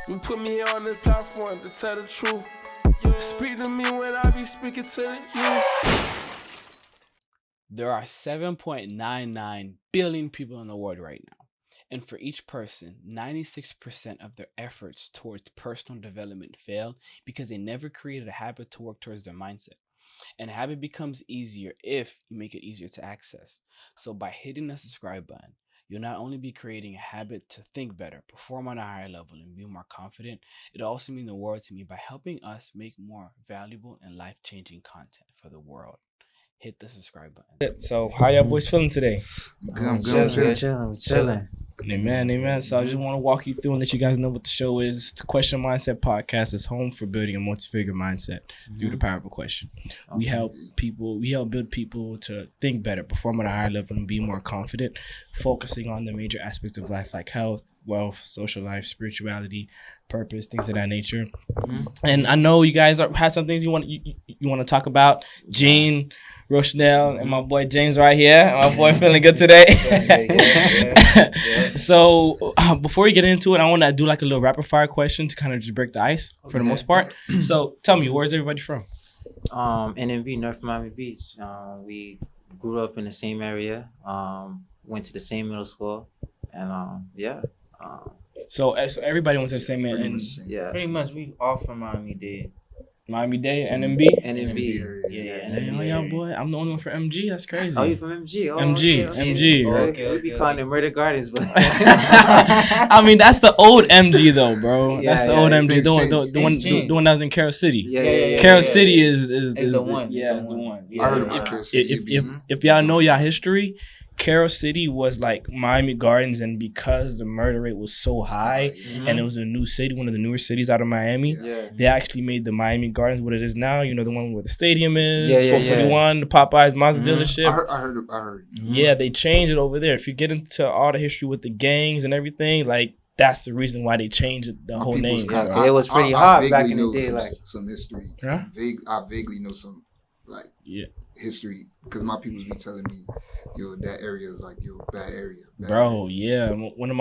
You put me here on this platform to tell the truth. Speak to me when I be speaking to the youth. There are 7.99 billion people in the world right now. And for each person, 96% of their efforts towards personal development fail because they never created a habit to work towards their mindset. And habit becomes easier if you make it easier to access. So by hitting the subscribe button, you'll not only be creating a habit to think better, perform on a higher level, and be more confident, it'll also mean the world to me by helping us make more valuable and life-changing content for the world. Hit the subscribe button. So, how y'all boys feeling today? I'm chilling. Amen. So I just want to walk you through and let you guys know what the show is. The Question Mindset Podcast is home for building a multi-figure mindset through the power of a question. We help build people to think better, perform at a higher level, and be more confident, focusing on the major aspects of life like health, wealth, social life, spirituality, purpose, things of that nature. And I know you guys have some things you want to talk about. Gene, Rochdale, and my boy James right here. My boy feeling good today. So before we get into it, I want to do like a little rapid fire question to kind of just break the ice for the most part. So tell me, where's everybody from? NMB, North Miami Beach. We grew up in the same area. Went to the same middle school, and So everybody went to the same man. And Pretty much, we all from Miami-Dade. Miami-Dade, NMB. NMB. Damn, y'all boy, I'm the only one for MG. That's crazy. Oh, you from MG? Oh, MG. Okay. We be calling it Murder Gardens, but I mean, that's the old MG though, bro. Yeah, that's the old MG. The one that was in Carroll City. Yeah. Carroll City is the one. Yeah, it's the one. I heard about Carroll City. If y'all know y'all history, Carroll City was like Miami Gardens, and because the murder rate was so high, and it was a new city, one of the newer cities out of Miami, they actually made the Miami Gardens what it is now. You know, the one where the stadium is, 441, the Popeyes Mazda dealership. I heard. Yeah, they changed it over there. If you get into all the history with the gangs and everything, like that's the reason why they changed the whole name. It was pretty hard back in the day. Some, like some history. Huh? I vaguely know some history because my people be telling me, yo, that area is like your bad area. Bro, yeah. One of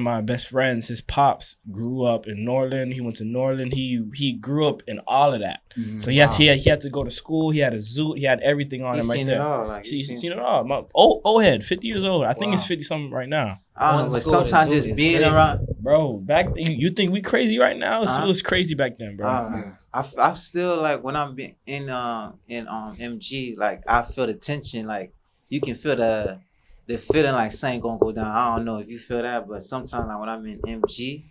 my best friends, his pops grew up in Norland. He went to Norland. He grew up in all of that. So he had to go to school. He had a zoo. He had everything on him right there. He's seen it all. My old head, 50 years old. I think he's 50 something right now. I don't know, but sometimes just being around. Bro, back then, you think we crazy right now? It was crazy back then, bro. I still like when I'm in MG, like I feel the tension. Like you can feel the feeling like something gonna go down. I don't know if you feel that, but sometimes like when I'm in MG.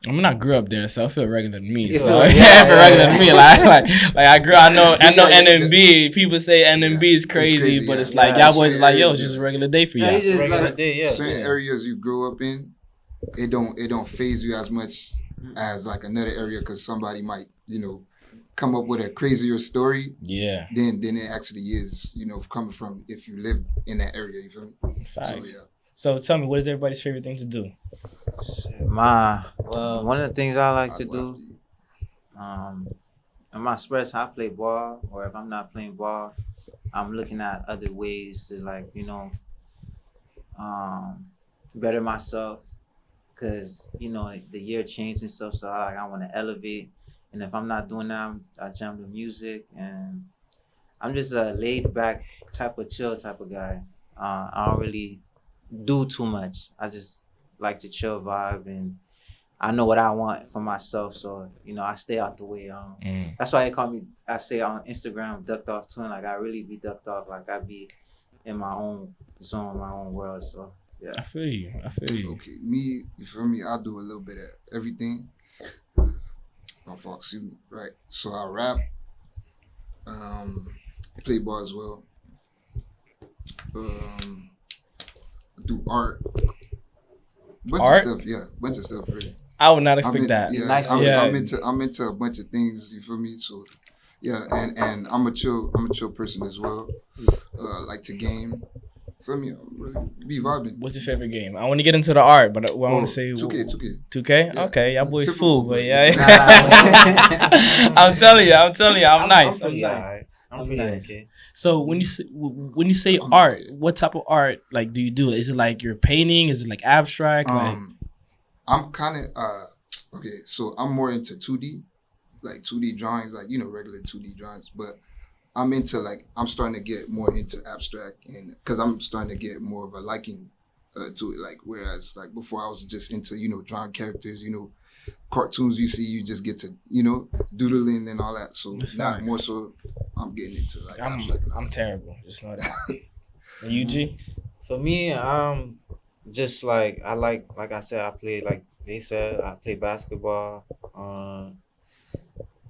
I mean, I grew up there, so I feel regular to me. So I feel regular to me. Like I grew. I know NMB. People say NMB is crazy, but it's like y'all boys like, yo, it's just a regular day for y'all. It's just regular day, Certain areas you grew up in, it don't phase you as much as like another area because somebody might, come up with a crazier story. Yeah. Then it actually is, coming from if you live in that area. You feel me? Facts. So tell me, what is everybody's favorite thing to do? One of the things I like to do, in my spare time, I play ball, or if I'm not playing ball, I'm looking at other ways to better myself, cause the year changed and stuff, so I want to elevate, and if I'm not doing that, I jam to music, and I'm just a laid back chill type of guy. I don't really do too much. I just like to chill vibe, and I know what I want for myself, so I stay out the way. That's why they call me. I say on Instagram, ducked off twin. Like I really be ducked off. Like I be in my own zone, my own world. So yeah. I feel you. Okay, you feel me? I do a little bit of everything. My fault, excuse me. Right. So I rap, play ball as well. Do art. Bunch of stuff, really. I would not expect that. Yeah, I'm into a bunch of things. You feel me? So, yeah, and I'm a chill person as well. Like to game. Feel me? I'm really be vibing. What's your favorite game? I want to get into the art, but I want to say 2K. 2K? Yeah. Okay, y'all boys Typical, fool, but yeah. I'm telling you, I'm nice. I'm nice. I'm pretty okay. So when you say art, what type of art like do you do? Is it like you're painting? Is it like abstract? I'm kind of Okay, so I'm more into 2D, like 2D drawings, like regular 2D drawings. But I'm into I'm starting to get more into abstract, and because I'm starting to get more of a liking to it. Like whereas like before I was just into drawing characters, cartoons you see, you just get to doodling and all that. So That's now nice. more so I'm getting into I'm abstract now. I'm terrible. Just know that. And you, G? For me, just like I said, I play like they said, I play basketball.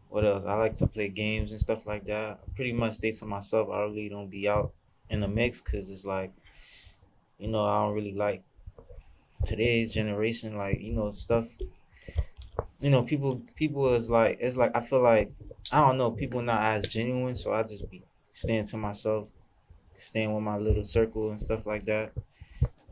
What else? I like to play games and stuff like that. I pretty much stay to myself. I really don't be out in the mix because it's like, I don't really like today's generation, like, stuff. People is like, it's like, I feel like, I don't know, people not as genuine, so I just be staying to myself, staying with my little circle and stuff like that.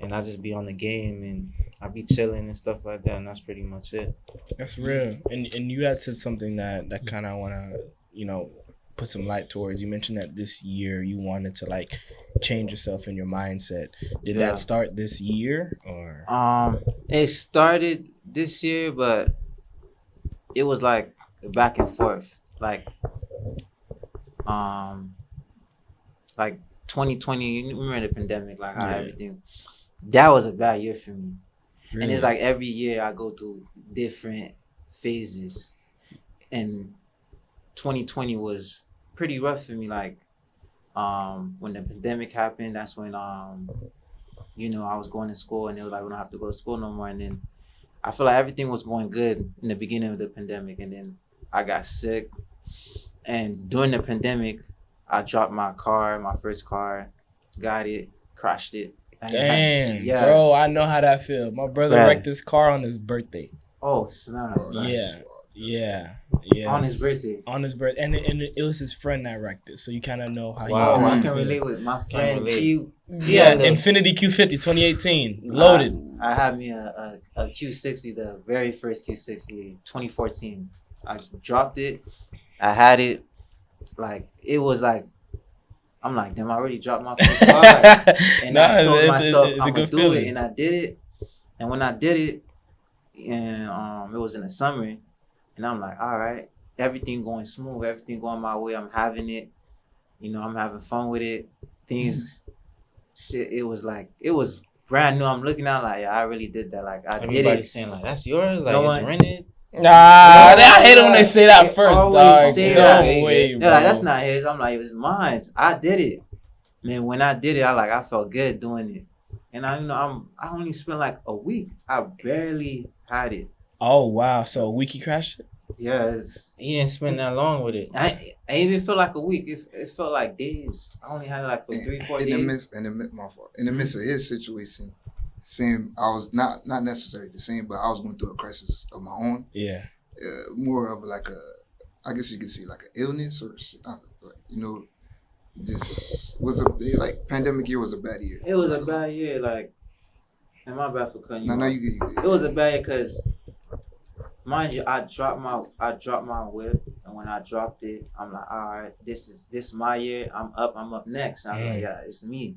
And I just be on the game and I be chilling and stuff like that, and that's pretty much it. That's real. And you had said something that kind of want to, put some light towards. You mentioned that this year you wanted to like change yourself in your mindset. Did Yeah. that start this year or? It started this year, but it was like back and forth. Like 2020, you remember the pandemic, like how Yeah. everything. That was a bad year for me. Really? And it's like every year I go through different phases. And 2020 was pretty rough for me. Like when the pandemic happened, that's when I was going to school and they was like, we don't have to go to school no more. And then I feel like everything was going good in the beginning of the pandemic, and then I got sick. And during the pandemic, I dropped my first car, got it, crashed it. Damn, Yeah. bro, I know how that feels. My brother Right. wrecked his car on his birthday. Oh, snap. Yeah. On his birthday. On his birthday, and it was his friend that wrecked it, so you kind of know how. Wow. Oh, he I feels. can relate with my friend. relate. Yeah, this. Infinity Q50 2018 loaded. I had me a Q60, the very first Q60, 2014. I dropped it. I had it. Like, it was like, I'm like, damn, I already dropped my first car. And Nah, I told it's myself a I'm going good to do feeling. it. And I did it. And when I did it, and it was in the summer, and I'm like, all right, everything going smooth, everything going my way. I'm having it. I'm having fun with it. Things, shit, it was brand new. I'm looking out like, yeah, I really did that. Like, I did Everybody's it. saying like, that's yours, like No it's one- rented. Nah, I hate it when they say that They first, always dog. say No that. way, They're like, bro. that's not his. I'm like, it was mine. I did it. Man, when I did it, I felt good doing it. And I only spent like a week. I barely had it. Oh wow, so a week you crashed it? Yeah, He didn't spend that long with it. I even felt like a week. It felt like days. I only had it like for 3-4 in days. my fault. In the midst of his situation, same. I was not necessarily the same, but I was going through a crisis of my own. Yeah. More of like I guess you could say like an illness or this was pandemic year was a bad year. It was a bad year. Like, and my bad for cutting you No, off. you get It was a bad year because, mind you, I dropped my whip, and when I dropped it, I'm like, all right, this is my year. I'm up next. And I'm like, yeah, it's me.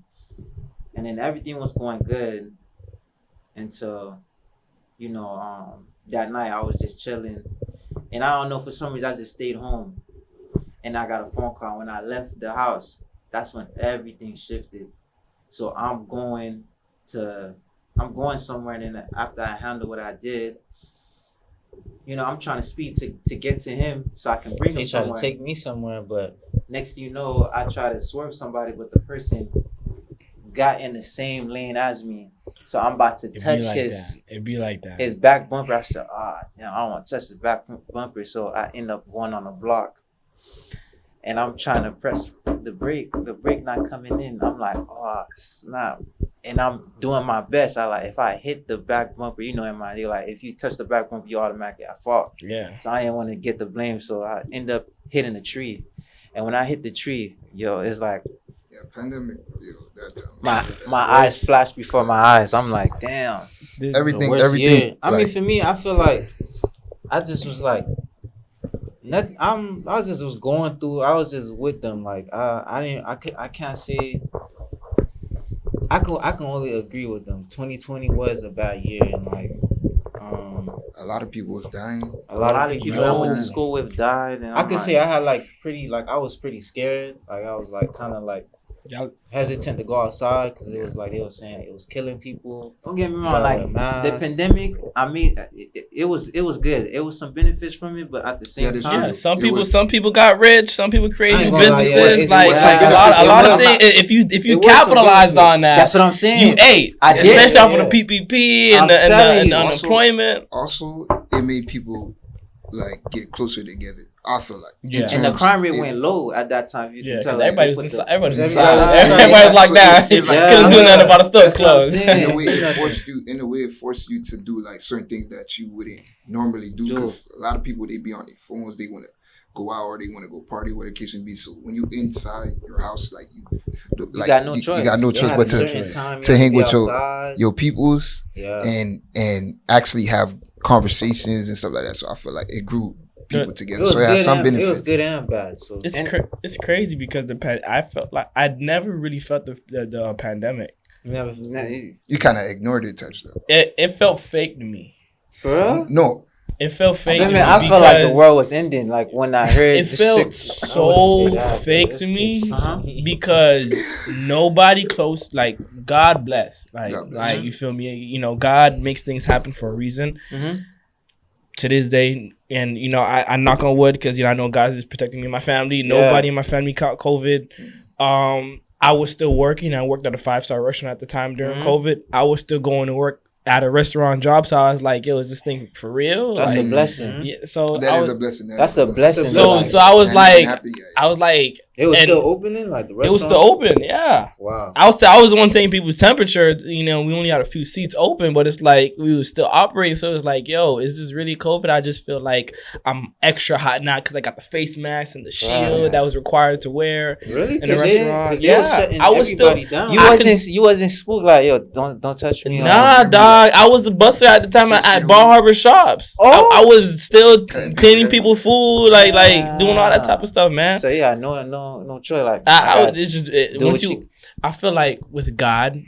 And then everything was going good until, that night I was just chilling, and I don't know, for some reason I just stayed home, and I got a phone call. When I left the house, that's when everything shifted. So I'm going somewhere, and then after I handle what I did, I'm trying to speed to get to him so I can bring him He tried to somewhere. take me somewhere, but Next thing you know, I try to swerve somebody, but the person got in the same lane as me. So I'm about to touch It'd be like that. his back bumper. I said, I don't want to touch his back bumper. So I end up going on the block. And I'm trying to press the brake not coming in. I'm like, oh, snap. And I'm doing my best. If I hit the back bumper, they're like, if you touch the back bumper, you automatically at fault. Yeah. So I didn't want to get the blame. So I end up hitting the tree. And when I hit the tree, it's like pandemic, that time. my eyes flashed before my eyes. I'm like, damn. Everything, the worst everything. year. I mean, for me, I feel like I just was like, I just was going through. I was just with them. Like I can't say. I can only agree with them. 2020 was a bad year, and A lot of people was dying. A lot of people I went to Yo. school with died. And I I'm could like, say I had like I was pretty scared. Like I was like kind of like Y'all- hesitant to go outside because it was like they were saying it was killing people. don't get me You wrong, gotta like wear a the mask. pandemic. I mean, it was good. It was some benefits from it, but at the same Yeah, this time, Yeah, It some people got rich, some people I created ain't gonna lie, businesses. it Like was a some lot benefits. of things. If you It was some capitalized benefits. on that, That's what I'm saying. you ate. I did. Especially off of Yeah. the PPP and I'm the telling you. Also- unemployment. Also, it made people like get closer together. I feel like. In Yeah. and the terms- crime rate it- went low at that time. You Yeah, can because tell. Like, everybody they was put inside. the- Everybody was Inside. inside. Everybody was locked down. It's like- Couldn't do nothing about a stuff That's what I'm closed. saying. In a way, it Nothing. forced you. In a way, it forced you to do like certain things that you wouldn't normally do. Because a lot of people they be on their phones, they want to go out or they want to go party, whatever the case may be. So when you inside your house, like you got no choice. You got no They choice had but a to certain time to you hang be with outside. your peoples Yeah. and actually have conversations and stuff like that. So I feel like it grew people It together. was, So it has good some and, it benefits. was good and bad. So It's crazy because I felt like I'd never really felt the pandemic. never. You kind of ignored it, type stuff. It felt fake to me. For real? No, It felt fake. to me I felt like the because world was ending. Like when I heard It this felt shit- so say that, fake bro. to This me kid's- Uh-huh. because nobody close. Like God bless. God bless. Like you feel me. You know, God makes things happen for a reason. Mhm. To this day, and you know, I knock on wood because I know God is protecting me and my family. Nobody in my family caught COVID. I was still working. I worked at a 5-star restaurant at the time during Mhm. COVID. I was still going to work at a restaurant job, so I was like, "Yo, is this thing for real?" That's Like, a blessing. yeah. So that I is was, a blessing. That's a blessing. So I was And like, happy, yeah. I was like, It was And still opening, like the it restaurant. was still open. Yeah. Wow. I was the one thing people's temperature. You know, we only had a few seats open, but it's like we was still operating. So it was like, yo, is this really COVID? I just feel like I'm extra hot now because I got the face mask and the shield that was required to wear. Really? In the 'Cause they- restaurant. 'cause they was Yeah. shutting I was still- everybody down. You wasn't spooked like, yo, don't touch me. Nah, dog. I was the busser at the time at Bar Harbor Shops. Oh. I was still Okay. cleaning people food, like doing all that type of stuff, man. So yeah, no choice. Like It's just do once what you. I feel like with God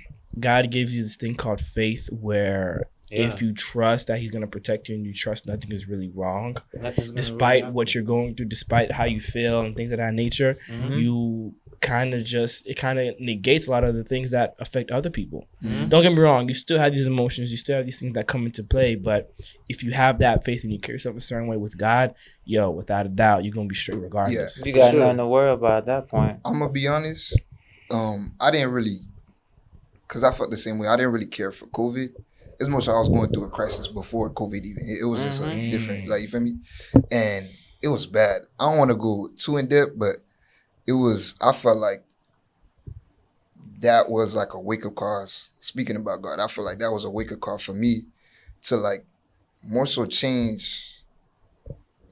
gives you this thing called faith, where if you trust that He's gonna protect you and you trust nothing is really wrong, Nothing's gonna despite really what you're going through, despite how you feel and things of that nature, Mhm. you kind of negates a lot of the things that affect other people. Mhm. Don't get me wrong, you still have these emotions, you still have these things that come into play, but if you have that faith and you carry yourself a certain way with God, yo, without a doubt, you're gonna be straight regardless. you got Sure. nothing to worry about at that point. I'm gonna be honest. I didn't really, cause I felt the same way. I didn't really care for COVID. As much as I was going through a crisis before COVID even. It was just a different, like you feel me, and it was bad. I don't want to go too in depth, but it was. I felt like that was like a wake up call. Speaking about God, I feel like that was a wake up call for me to like more so change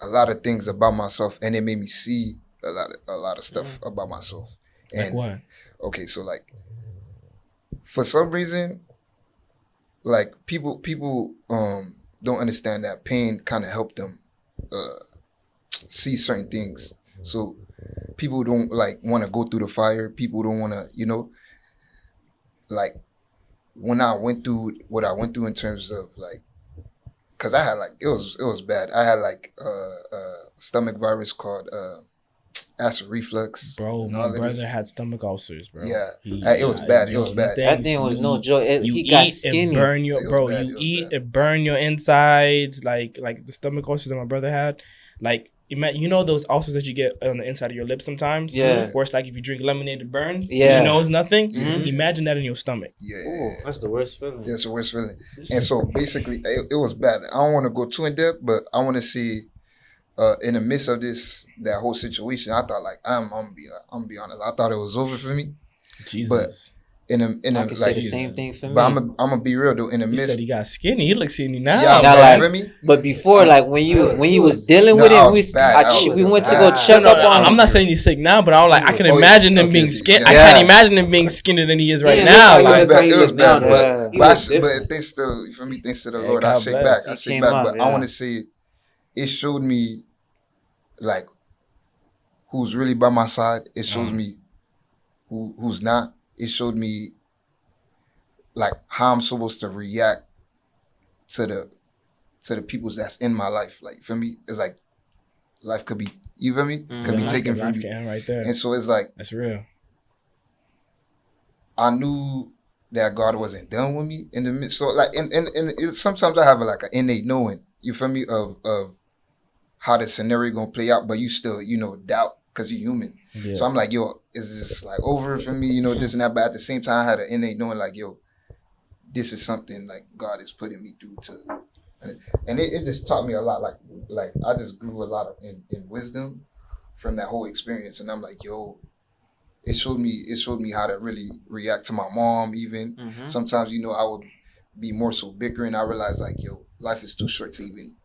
a lot of things about myself, and it made me see a lot of stuff about myself. Like And what? okay, so like for some reason, like people don't understand that pain kind of helped them see certain things. So people don't like want to go through the fire. People don't want to, like when I went through what I went through in terms of like, cause I had like it was bad. I had like a stomach virus called acid reflux. Bro, and my all of brother this. had stomach ulcers, bro. Yeah. It was bad. It was bad. That thing was no joke. You He got eat skinny. and burn your It was bro. bad, You it was eat bad. and burn your insides, like the stomach ulcers that my brother had. Like those ulcers that you get on the inside of your lips sometimes. Yeah. Where it's like if you drink lemonade, it burns. Yeah. You know it's nothing. Mhm. Imagine that in your stomach. Yeah. Ooh. That's the worst feeling. That's the worst feeling. And so basically, it was bad. I don't want to go too in depth, but I want to see, in the midst of that whole situation, I thought like I'm gonna be honest. I thought it was over for me. Jesus. In a I can say like, the same thing for me. but I'm gonna be real though. In the He midst, said he got skinny. He looks skinny now. yeah, Now, bro, like- you feel me? But before, like when you was dealing No, with I it, was bad. I was we went to go bad. check up on I'm him. not saying he's sick now, but I'm like, I can Oh, yeah. imagine him Okay, being okay. skinny. Yeah. I can't imagine him being skinnier than he is right Yeah, now. he look Like, like It was bad, now, but, He but looks different. things still, for me, thanks to the Hey, Lord, God I shake bless. back. I He shake came back. up, But yeah. I want to say, it showed me, like, who's really by my side. It shows me who's not. It showed me, like, how I'm supposed to react to to the peoples that's in my life. Like, for me, it's like life could be, you feel me? Could be Life taken can- from life you. can end right there. And so it's like, That's real. I knew that God wasn't done with me in the midst. So like, and sometimes I have like an innate knowing, you feel me, of how the scenario gonna play out, but you still, doubt because you're human. Yeah. So I'm like, yo, is this like over for me, this and that? But at the same time, I had an innate knowing like, yo, this is something like God is putting me through to, and it just taught me a lot. Like I just grew a lot in wisdom from that whole experience, and I'm like, yo. It showed me how to really react to my mom even. Sometimes, I would be more so bickering. I realized like, yo, life is too short to even,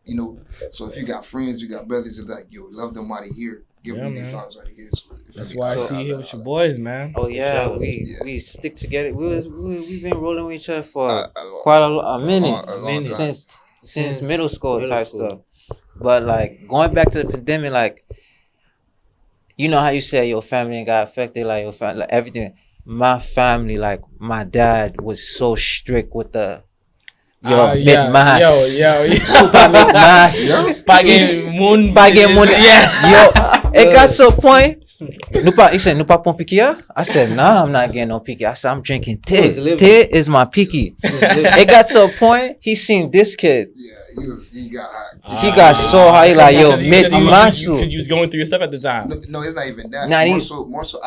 So if you got friends, you got brothers, it's like, yo, love them while they here. Give them their flowers while they here. So That's why I see you here with your boys, man. Oh yeah, sure. we stick together. We've been rolling with each other for a quite a minute, a long time. since middle school type stuff. But like going back to the pandemic, like you know how you said your family got affected, like your family, like everything. My family, like my dad, was so strict with the mas. Yo. Super make mas. Pagin mun. Yo, it got to a point. He said, "Nupa pon piki ya?" I said, "Nah, I'm not getting no piki." I said, "I'm drinking tea. Tea is my piki." It got to a point. He seen this kid. Yeah, he got hot. He got so high, like yo, mid masu. Because you was going through your stuff at the time. No, it's not even that. Nah, more so,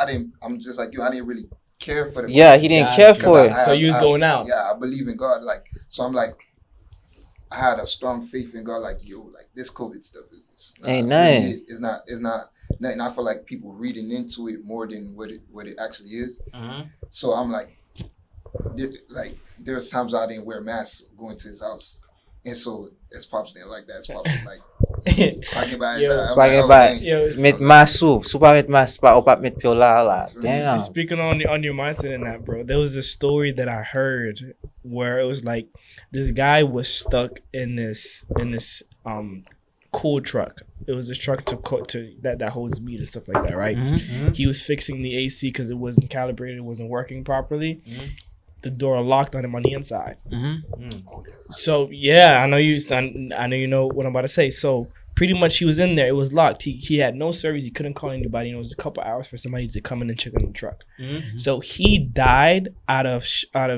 I'm just like you. I didn't really care for the. Yeah, he didn't care for it. So you was going out. Yeah, I believe in God. Like, so I'm like, I had a strong faith in God. Like, yo, like this COVID stuff is not, Ain't nothing. It's not nothing. I feel like people reading into it more than what it actually is. So I'm like, there's times I didn't wear masks going to his house, and so his pops didn't like that. His pops was like. Pagin ba? Yo, Mit masu, super mit mas pa opat mit piola la. Damn. Speaking on your mindset and that, bro, there was a story that I heard where it was like this guy was stuck in this cool truck. It was a truck to that holds meat and stuff like that, right? He was fixing the AC because it wasn't calibrated, it wasn't working properly. The door locked on him on the inside. So yeah, I know you know what I'm about to say. So pretty much he was in there. It was locked. He had no service. He couldn't call anybody. And it was a couple hours for somebody to come in and check on the truck. So he died out of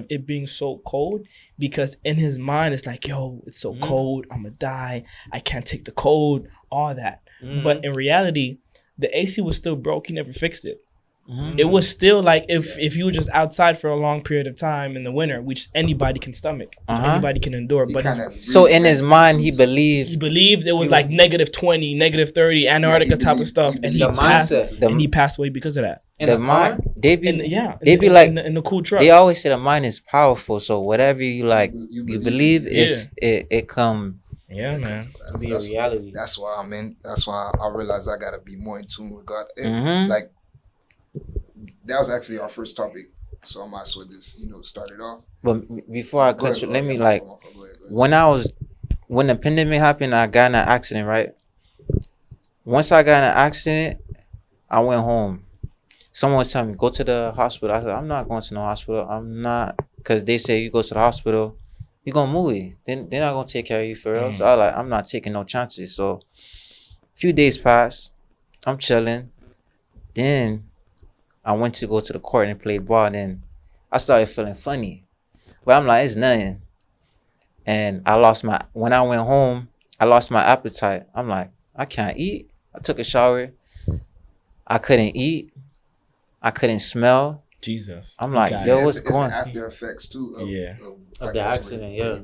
it being so cold because in his mind it's like, yo, it's so cold. I'm gonna die. I can't take the cold. All that. But in reality, the AC was still broke. He never fixed it. It was still like if you were just outside for a long period of time in the winter, which anybody can stomach, anybody can endure. But so in his mind, he believed it was like -20, -30, Antarctica type of stuff, and he passed away because of that. The mind, they be like in the cool truck. They always say the mind is powerful. So whatever you like, you believe it come. Yeah, man. To be a reality. That's why That's why I realized I gotta be more in tune with God. Like. That was actually our first topic, so I might as well just start it off. But before I cut you, let me like when the pandemic happened, I got in an accident, right? Once I got in an accident, I went home. Someone was telling me go to the hospital. I said I'm not going to no hospital. I'm not, because they say you go to the hospital, you're gonna move it. Then they're not gonna take care of you for real. So I'm not taking no chances. So a few days passed, I'm chilling. Then I went to go to the court and play ball, and then I started feeling funny. But I'm like, it's nothing. And when I went home, I lost my appetite. I'm like, I can't eat. I took a shower. I couldn't eat. I couldn't smell. Jesus. I'm like, yo, what's going on? It's the after effects too of the accident, yeah.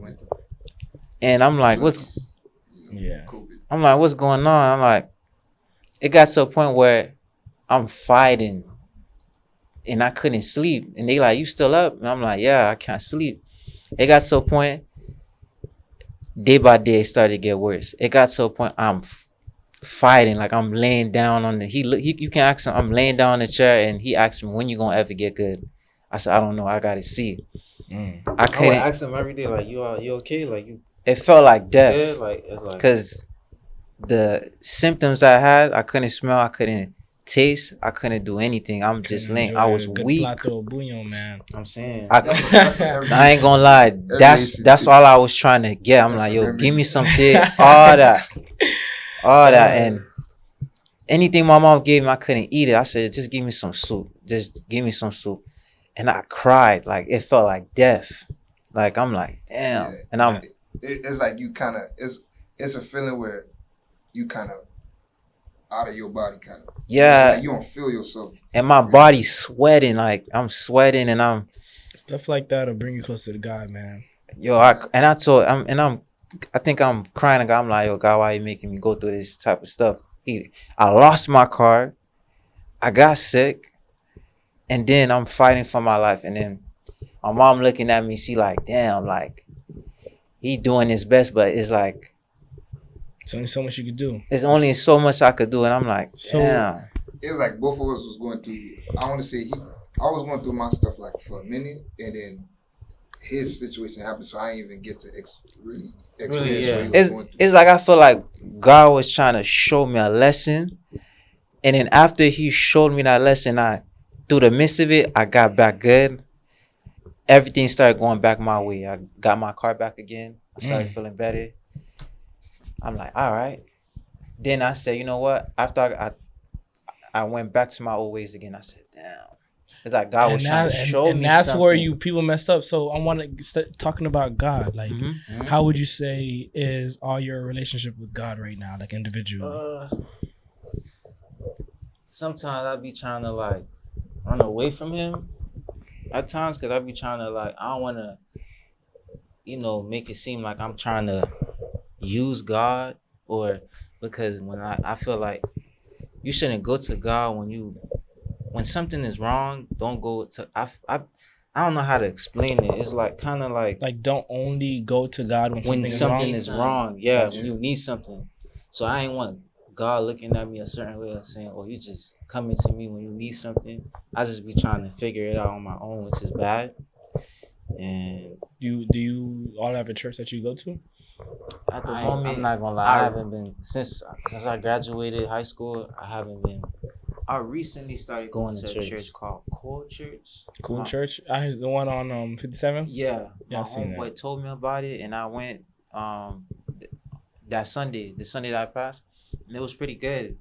And I'm like, COVID. I'm like, what's going on? I'm like, it got to a point where I'm fighting. And I couldn't sleep. And they like, you still up? And I'm like, yeah, I can't sleep. It got to a point, day by day, it started to get worse. It got to a point, I'm fighting. Like, I'm laying down on you can ask him, I'm laying down on the chair, and he asked me, when you gonna ever get good? I said, I don't know. I got to see. I couldn't. I would ask him every day, like, you okay? Like, you. It felt like death. Yeah, it's like. Because the symptoms I had, I couldn't smell, I couldn't taste, I couldn't do anything. I'm just Couldn't laying. enjoy I was a good weak. plato of bouillon, man. I'm saying. That's what every I ain't man gonna say. lie. Every That's man say. all I was trying to get. I'm That's like, a yo, remedy. give me some dick, all that, and anything my mom gave me, I couldn't eat it. I said, just give me some soup. Just give me some soup, and I cried. Like it felt like death. Like I'm like, damn, Yeah. and I'm It's like you kind of it's a feeling where you kind of out of your body, kind of. yeah, Like you don't feel yourself. and my body's sweating. Like I'm sweating, and I'm Stuff like that'll bring you closer to God, man. yo. I think I'm crying. To God. I'm like, yo, God, why you making me go through this type of stuff? I lost my car. I got sick, and then I'm fighting for my life, and then my mom looking at me, she like, damn, like he doing his best, but it's like There's only so much you could do. it's only so much I could do, and I'm like, So- damn. It was like both of us was going through. I want to say I was going through my stuff like for a minute, and then his situation happened, so I didn't even get to really experience yeah. what he was going through. It's like I feel like God was trying to show me a lesson, and then after He showed me that lesson, through the midst of it, I got back good. Everything started going back my way. I got my car back again. I started feeling better. I'm like, all right. Then I said, you know what? After I went back to my old ways again. I said, damn. It's like God was trying to show me and that's something. where you people mess up. So I want to start talking about God. Like, Mhm. how would you say is all your relationship with God right now, like individually? Sometimes I be trying to like run away from him at times because I be trying to like I don't want to, make it seem like I'm trying to use God or because when I feel like you shouldn't go to God when something is wrong. Don't go to I don't know how to explain it. It's like kind of like Don't only go to God when something is wrong. is wrong. Yeah, Gotcha. when you need something. So I ain't want God looking at me a certain way of saying, "Oh, you just coming to me when you need something." I just be trying to figure it out on my own, which is bad. And Do you all have a church that you go to? at the I'm moment, not gonna lie. I haven't been since I graduated high school. I haven't been. I recently started Going going to to a church. church called Cool Church. Cool My- Church. The one on 57th. Yeah, Yeah, my I've seen homeboy that. told me about it, and I went that Sunday, the Sunday that I passed, and it was pretty good.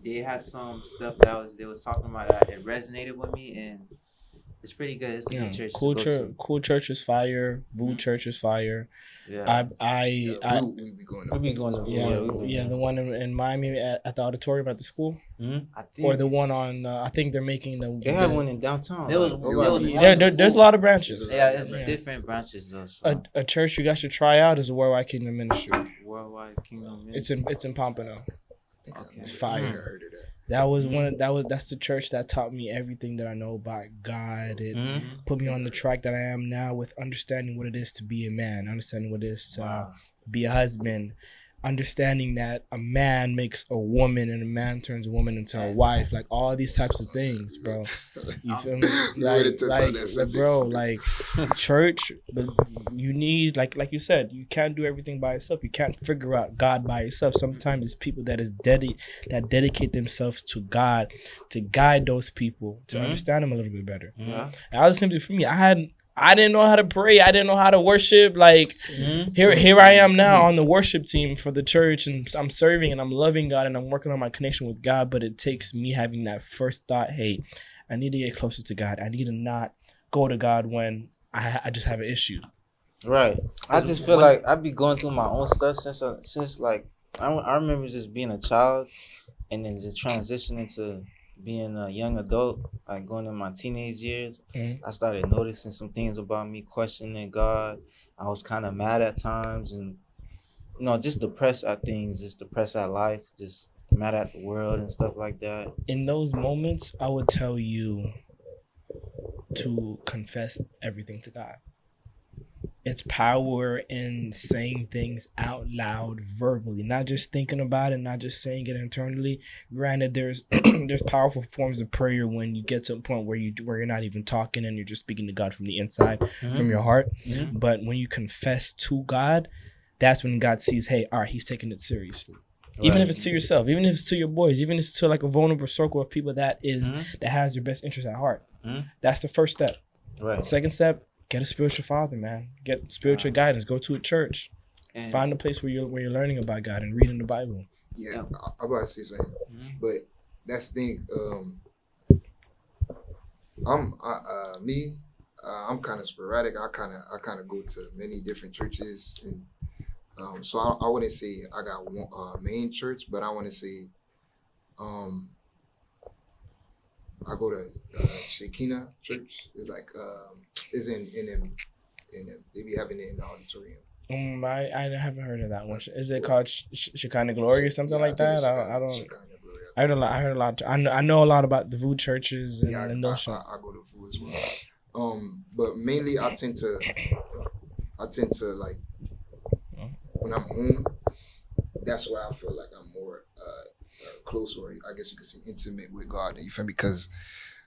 They had some stuff they was talking about that it resonated with me, and it's pretty good. It's a Yeah, good church Cool to go Church. Cool Church is fire. Voo Church is fire. to. Yeah, We be going we be going to Yeah, the one in Miami at the auditorium at the school, I think or the one on. I think they're making the. They have one in downtown. There was like, there was There's a lot of branches. yeah, it's Yeah. different branches though. So. A church you guys should try out is Worldwide Kingdom Ministry. Worldwide Kingdom. It's in Pompano. Okay. It's fire. I heard of that. That's the church that taught me everything that I know about God. It Mhm. put me on the track that I am now with understanding what it is to be a man, understanding what it is to be a husband, understanding that a man makes a woman and a man turns a woman into a wife, like all these types of things, bro. You feel me? We already touched on that subject. Bro, like church, but you need like you said, you can't do everything by yourself. You can't figure out God by yourself. Sometimes it's people that dedicate themselves to God to guide those people to understand them a little bit better. Yeah. That was simply for me. I didn't know how to pray. I didn't know how to worship. Like here I am now on the worship team for the church, and I'm serving and I'm loving God and I'm working on my connection with God. But it takes me having that first thought, hey, I need to get closer to God. I need to not go to God when I just have an issue. Right. I just feel like I be going through my own stuff since like I remember just being a child and then just transitioning to being a young adult, like going in my teenage years. Mhm. I started noticing some things about me, questioning God. I was kind of mad at times and just depressed at things, just depressed at life, just mad at the world and stuff like that. In those moments, I would tell you to confess everything to God. It's power in saying things out loud verbally, not just thinking about it, not just saying it internally. Granted, there's there's powerful forms of prayer when you get to a point where you're not even talking and you're just speaking to God from the inside, from your heart. Mhm. But when you confess to God, that's when God sees, hey, all right, he's taking it seriously. Even Right. if it's to yourself, even if it's to your boys, even if it's to like a vulnerable circle of people that has your best interest at heart. Mhm. That's the first step. Right. Second step, get a spiritual father, man. Get spiritual guidance. Go to a church. And Find a place where you're learning about God and reading the Bible. Yeah, I'm about to say something, but that's the thing. I'm kind of sporadic. I kind of go to many different churches, and so I wouldn't say I got one main church, but I want to say, I go to Shekinah Church. It's like is in they be having it in the auditorium. I haven't heard of that one. Is it called Shekinah Glory or something like I think that? it's I don't. Shekinah Glory. I heard a lot. I know a lot about the VOUS churches and, Yeah, and those. shows. I go to food as well. But mainly I tend to like when I'm home. That's where I feel like I'm more close, or I guess you could say intimate with God. You feel me? Because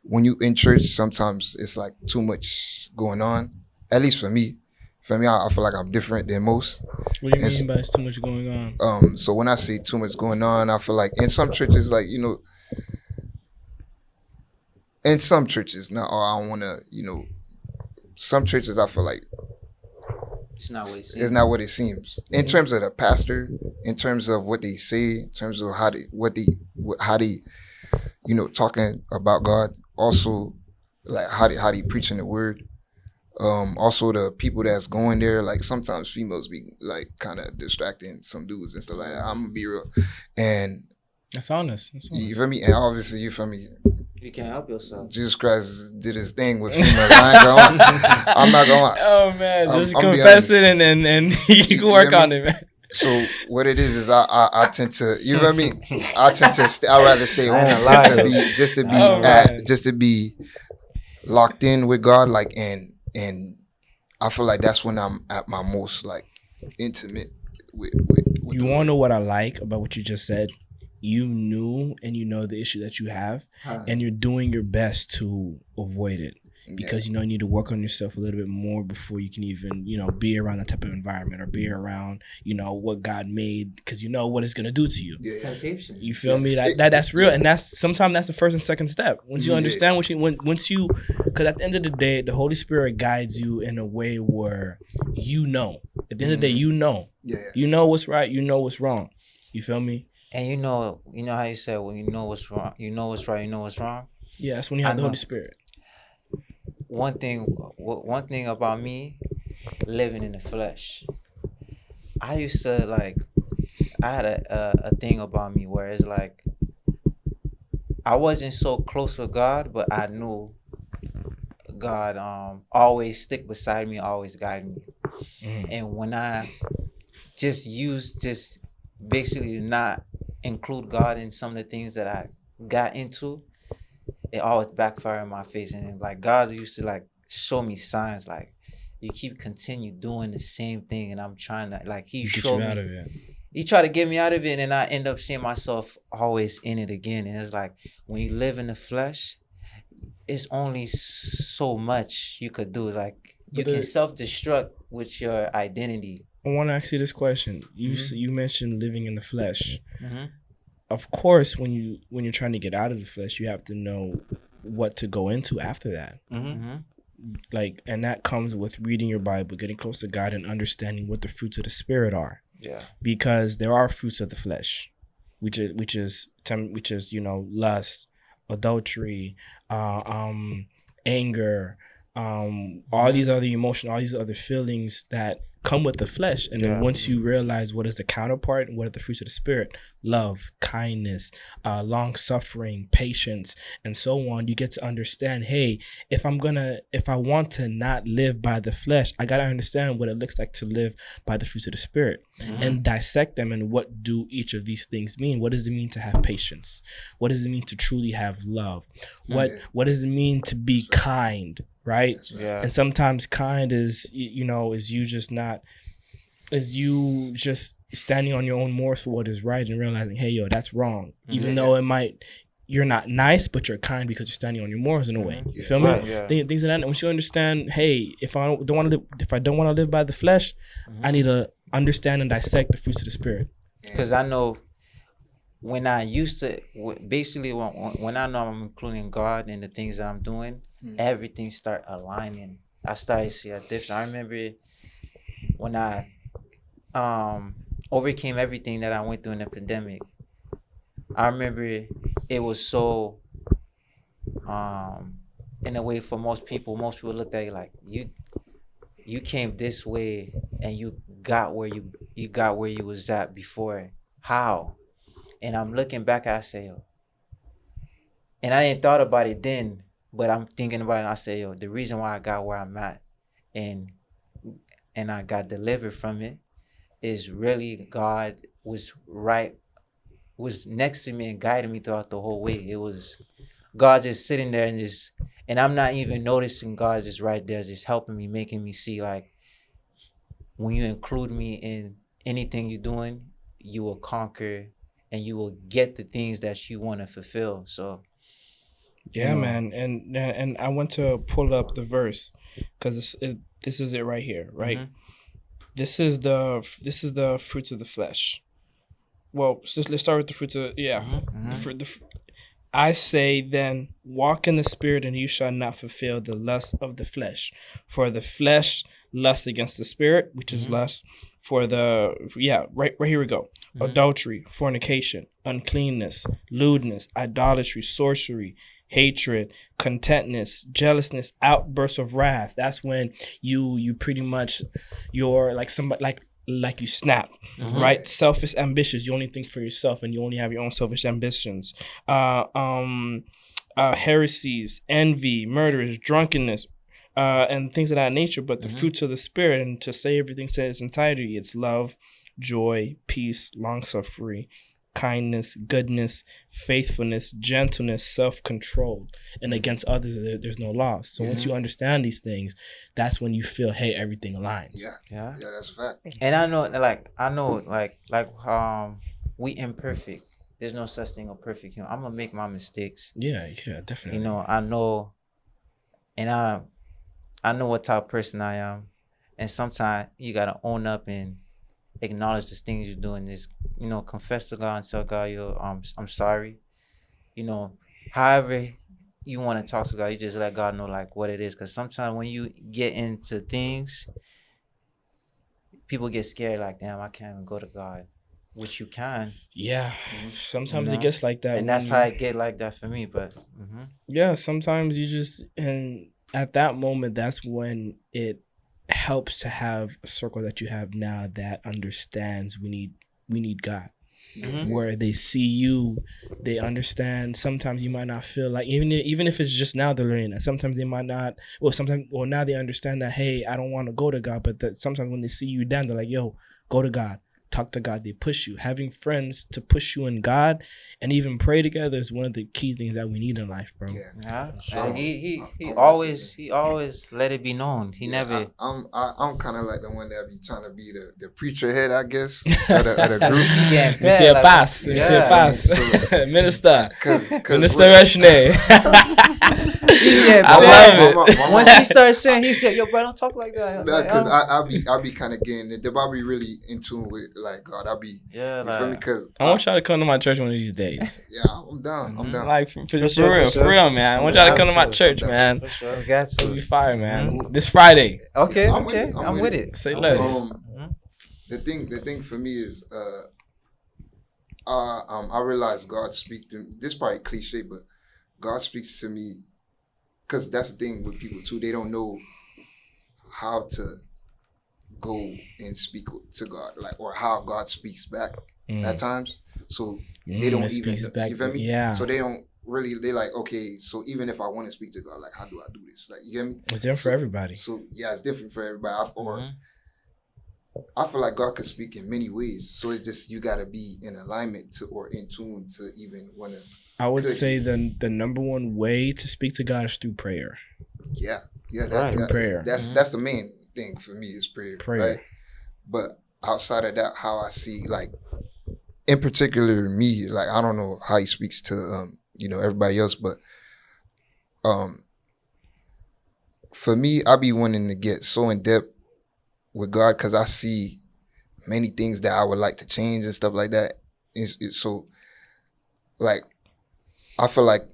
when you in church, sometimes it's like too much going on. At least for me. For me, I feel like I'm different than most. What do you mean by it's too much going on? So when I say too much going on, I feel like in some churches, like, you know, in some churches, not all, I don't want to, you know, some churches I feel like it's not what it seems. it's not what it seems. In terms of the pastor, in terms of what they say, in terms of how they, you know, talking about God, also like how they preaching the word. Also the people that's going there, like sometimes females be like kind of distracting some dudes and stuff like that. I'm gonna be real, and That's honest. you feel me? And obviously, you feel me? You can't help yourself. Jesus Christ did his thing with females. I'm not gonna. Oh man, I'm just be confess honest. it and you can work hear on me? it, man. So what it is I tend to, you feel me? I tend to I'd rather stay I ain't home gonna just to be Oh, man. just to be locked in with God, like, and I feel like that's when I'm at my most like intimate with You the want to Lord. know what I like about what you just said? You knew and you know the issue that you have, and you're doing your best to avoid it because you know you need to work on yourself a little bit more before you can even, you know, be around that type of environment or be around, you know, what God made, because you know what it's gonna do to you. Yeah. Temptation. You feel me? That's real, and that's sometimes that's the first and second step. Once you Yeah. understand what you once you, because at the end of the day, the Holy Spirit guides you in a way where you know. At the end of the day, you know. Yeah. You know what's right. You know what's wrong. You feel me? And you know how you said when you know what's wrong, you know what's right, you know what's wrong. Yeah, that's when you have I the know. Holy Spirit. One thing about me living in the flesh, I used to like, I had a thing about me where it's like I wasn't so close with God, but I knew God always stick beside me, always guide me. And when I just basically not include God in some of the things that I got into, it always backfired in my face. And like God used to like show me signs like you continue doing the same thing, and I'm trying to like he Get showed you me out of it. he tried to get me out of it, and I end up seeing myself always in it again. And it's like when you live in the flesh, it's only so much you could do. It's like you But can self-destruct with your identity. I want to ask you this question. You mentioned living in the flesh. Mm-hmm. Of course, when you're trying to get out of the flesh, you have to know what to go into after that. Mm-hmm. Like, and that comes with reading your Bible, getting close to God, and understanding what the fruits of the Spirit are. Yeah. Because there are fruits of the flesh, which is you know, lust, adultery, anger, all these other emotions, all these other feelings that come with the flesh. And then once you realize what is the counterpart and what are the fruits of the Spirit, love, kindness, long suffering, patience, and so on, you get to understand, hey, if I want to not live by the flesh, I got to understand what it looks like to live by the fruits of the Spirit and dissect them. And what do each of these things mean? What does it mean to have patience? What does it mean to truly have love? What does it mean to be kind? Right? Yeah. And sometimes kind is, you know, is you just standing on your own morals for what is right and realizing, hey, yo, that's wrong. Even though you're not nice, but you're kind because you're standing on your morals in a way. You feel me? Right, yeah. Things like that. Once you understand, hey, if I don't want to live by the flesh, I need to understand and dissect the fruits of the Spirit. Because I know when I used to, basically when I know I'm including God in the things that I'm doing, everything start aligning. I started to see a difference. I remember when I overcame everything that I went through in the pandemic. I remember it was so in a way for most people looked at you like you came this way and you got where you was at before. How? And I'm looking back, I say, yo, and I didn't thought about it then, but I'm thinking about it and I say, yo, the reason why I got where I'm at and I got delivered from it is really God was next to me and guiding me throughout the whole way. It was God just sitting there and I'm not even noticing God just right there, just helping me, making me see like when you include me in anything you're doing, you will conquer and you will get the things that you want to fulfill. So yeah, man, and I want to pull up the verse because this is it right here, right? Mm-hmm. This is the fruits of the flesh. Well, let's start with the fruits of I say then, walk in the spirit, and you shall not fulfill the lust of the flesh. For the flesh lusts against the spirit, which is lust. For right here we go. Adultery, fornication, uncleanness, lewdness, idolatry, sorcery, hatred, contentness, jealousness, outbursts of wrath. That's when you pretty much you're like somebody like you snap, right? Selfish ambitions. You only think for yourself, and you only have your own selfish ambitions. Heresies, envy, murders, drunkenness, and things of that nature. But the fruits of the spirit, and to say everything in its entirety, it's love, joy, peace, long-suffering, kindness, goodness, faithfulness, gentleness, self-control. And against others, there's no law. So once you understand these things, that's when you feel, hey, everything aligns. Yeah, that's a fact. And I know, we imperfect. There's no such thing as perfect. I'm gonna make my mistakes. Yeah, definitely. I know, and I know what type of person I am, and sometimes you gotta own up and acknowledge the things you're doing. Is confess to God and tell God, I'm sorry. However you want to talk to God, you just let God know like what it is. Because sometimes when you get into things, people get scared. Like, damn, I can't even go to God, which you can. Yeah, sometimes it gets like that, and that's how it get like that for me. But yeah, sometimes you just, and at that moment, that's when it helps to have a circle that you have now that understands we need God. Where they see you, they understand. Sometimes you might not feel like, even if it's just now they're learning that. Sometimes they might not. Now they understand that, hey, I don't want to go to God. But that sometimes when they see you down, they're like, yo, go to God. Talk to God. They push you. Having friends to push you in God and even pray together is one of the key things that we need in life, bro. Yeah. Sure. He always let it be known. He never. I'm kind of like the one that be trying to be the preacher head, I guess, at a group. Monsieur Pass, Minister, Minister Reshne. I love it. Once he started saying, he said, "Yo, bro, don't talk like that." Because I'll be kind of getting it. I'll be really in tune with like God. I'll be because I want y'all to come to my church one of these days. Yeah, I'm down. I'm down. Like for real, man. I want y'all to come to my church, man. For sure, got to be fire, man. This Friday. Okay, I'm with it. Say less. The thing for me is I realize God speaks to me. This is probably cliche, but God speaks to me. Because that's the thing with people too. They don't know how to go and speak to God, or how God speaks back at times. So they don't even, you feel me? Yeah. So they don't really, they're like, okay, so even if I want to speak to God, like, how do I do this? Like, you get me? It's different for everybody. So yeah, it's different for everybody. I feel like God could speak in many ways. So it's just, you got to be in alignment or in tune to even want to. I would say the number one way to speak to God is through prayer. Yeah, prayer. That's the main thing for me is prayer. Right? But outside of that, how I see, like, in particular me, like, I don't know how he speaks to everybody else, but for me, I be wanting to get so in depth with God because I see many things that I would like to change and stuff like that. So like I feel like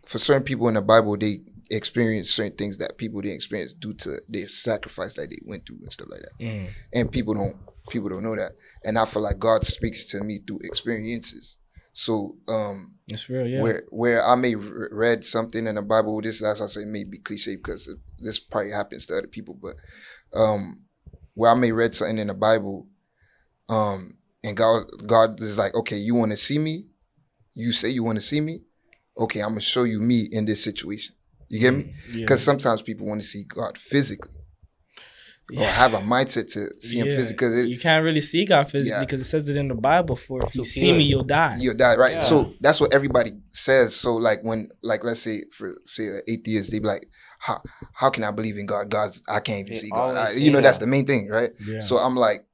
for certain people in the Bible, they experience certain things that people didn't experience due to their sacrifice that they went through and stuff like that. And people don't know that. And I feel like God speaks to me through experiences. So it's real, yeah. Where I may read something in the Bible, this as I say may be cliche because this probably happens to other people, but where I may read something in the Bible, and God is like, okay, you want to see me? You say you want to see me? Okay, I'm gonna show you me in this situation. You get me? Because sometimes people want to see God physically. Or have a mindset to see him physically. You can't really see God physically because it says it in the Bible. For if you see me, you'll die. You'll die, right? Yeah. So that's what everybody says. So like when, like let's say for an atheist, they be like, how can I believe in God? I can't even see God. That's the main thing, right? Yeah. So I'm like,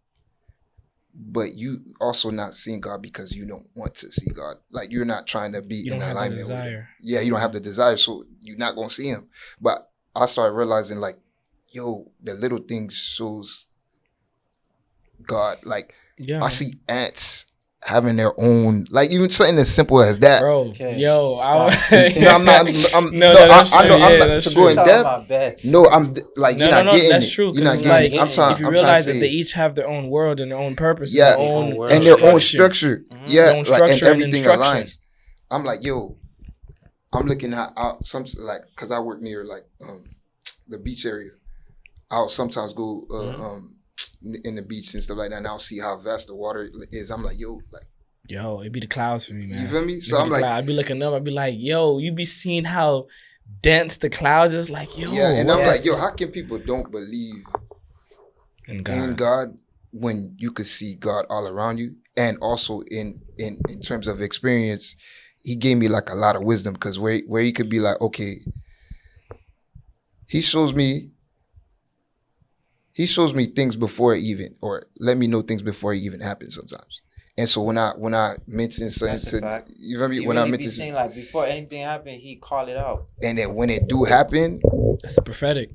but you also not seeing God because you don't want to see God. Like you're not trying to be in alignment with him. Yeah, you don't have the desire, so you're not gonna see him. But I started realizing like, yo, the little things shows God. Like, I see ants having their own, like even something as simple as that. Bro, okay. Yo, I'm not to go in depth. No, I'm like, you're not getting that's true. You're not getting it. If you realize that they each have their own world and their own purpose, yeah, and their own structure, yeah, like, and everything aligns. I'm like, yo, I'm looking at some like, cause I work near like the beach area. I'll sometimes go in the beach and stuff like that, and I'll see how vast the water is. I'm like, yo, it'd be the clouds for me, man. You feel me? So I'm like, I'd be looking up. I'd be like, yo, you be seeing how dense the clouds is. Like, yo, yeah. And I'm like, yo, how can people don't believe in God when you could see God all around you? And also in terms of experience, he gave me like a lot of wisdom because where he could be like, okay, he shows me things before it even, or let me know things before it even happens sometimes. And so when I mention something to you feel me, when I mention saying like before anything happened, he call it out. And then when it do happen, that's prophetic.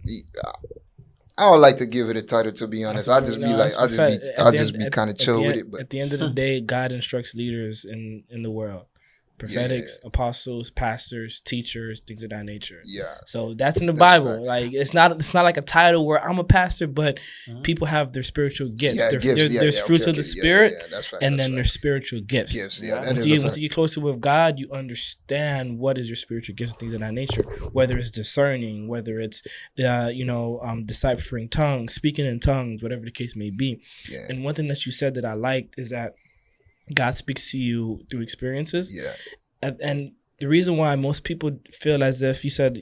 I don't like to give it a title, to be honest. I just be kind of chill with it. But at the end of the day, God instructs leaders in the world. Prophetics, apostles, pastors, teachers, things of that nature. Yeah. So that's in the Bible. Like it's not like a title where I'm a pastor, but people have their spiritual gifts. Yeah, there's fruits of the spirit, that's right, and then there's spiritual gifts. Gifts, Once you get closer with God, you understand what is your spiritual gifts and things of that nature. Whether it's discerning, whether it's deciphering tongues, speaking in tongues, whatever the case may be. Yeah. And one thing that you said that I liked is that God speaks to you through experiences. Yeah. And the reason why most people feel as if you said,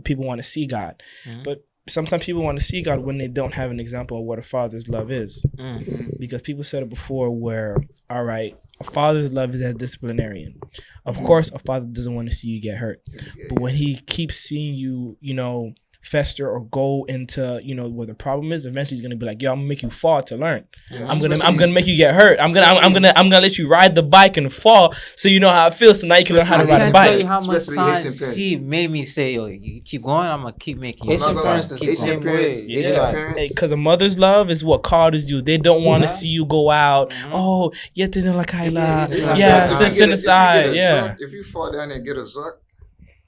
people want to see God. But sometimes people want to see God when they don't have an example of what a father's love is. Because people said it before where, all right, a father's love is as disciplinarian. Of course, a father doesn't want to see you get hurt. But when he keeps seeing you, fester or go into where the problem is, eventually he's gonna be like, yo, I'm gonna make you fall to learn. I'm gonna make you get hurt. I'm gonna let you ride the bike and fall so you know how it feels, so now you can learn how to ride the bike. I can't tell you how much times he made me say, yo, you keep going, I'm gonna keep making you. Haitian parents the same way. Because a mother's love is what causes you. They don't want to see you go out. Oh, yeah, they don't like Kaila. Yeah, sit aside. Yeah. If you fall down and get a zuck,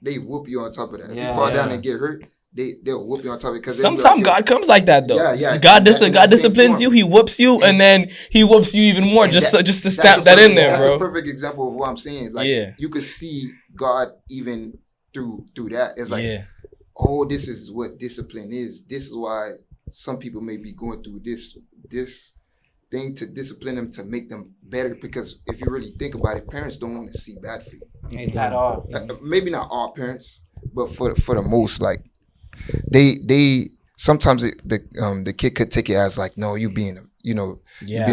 they whoop you on top of that. If you fall down and get hurt, they'll whoop you on top of it. Because sometimes God comes like that though. Yeah. God disciplines you. He whoops you, and then he whoops you even more just to stamp that in there, bro. That's a perfect example of what I'm saying. Like you could see God even through that. It's like, oh, this is what discipline is. This is why some people may be going through this thing to discipline them to make them better. Because if you really think about it, parents don't want to see bad for you at all. Maybe not all parents, but for the most, like. They sometimes the kid could take it as like, no, you being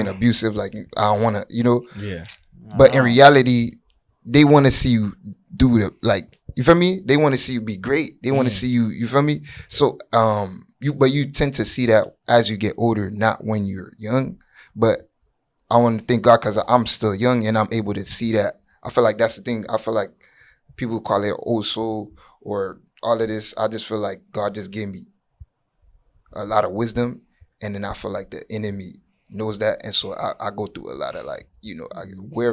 abusive, like I don't want to, but in reality they want to see you do the, like, you feel me, they want to see you be great, they want to see you feel me. So you tend to see that as you get older, not when you're young. But I want to thank God because I'm still young and I'm able to see that. I feel like that's the thing. I feel like people call it old soul or all of this. I just feel like God just gave me a lot of wisdom, and then I feel like the enemy knows that, and so I go through a lot of, like,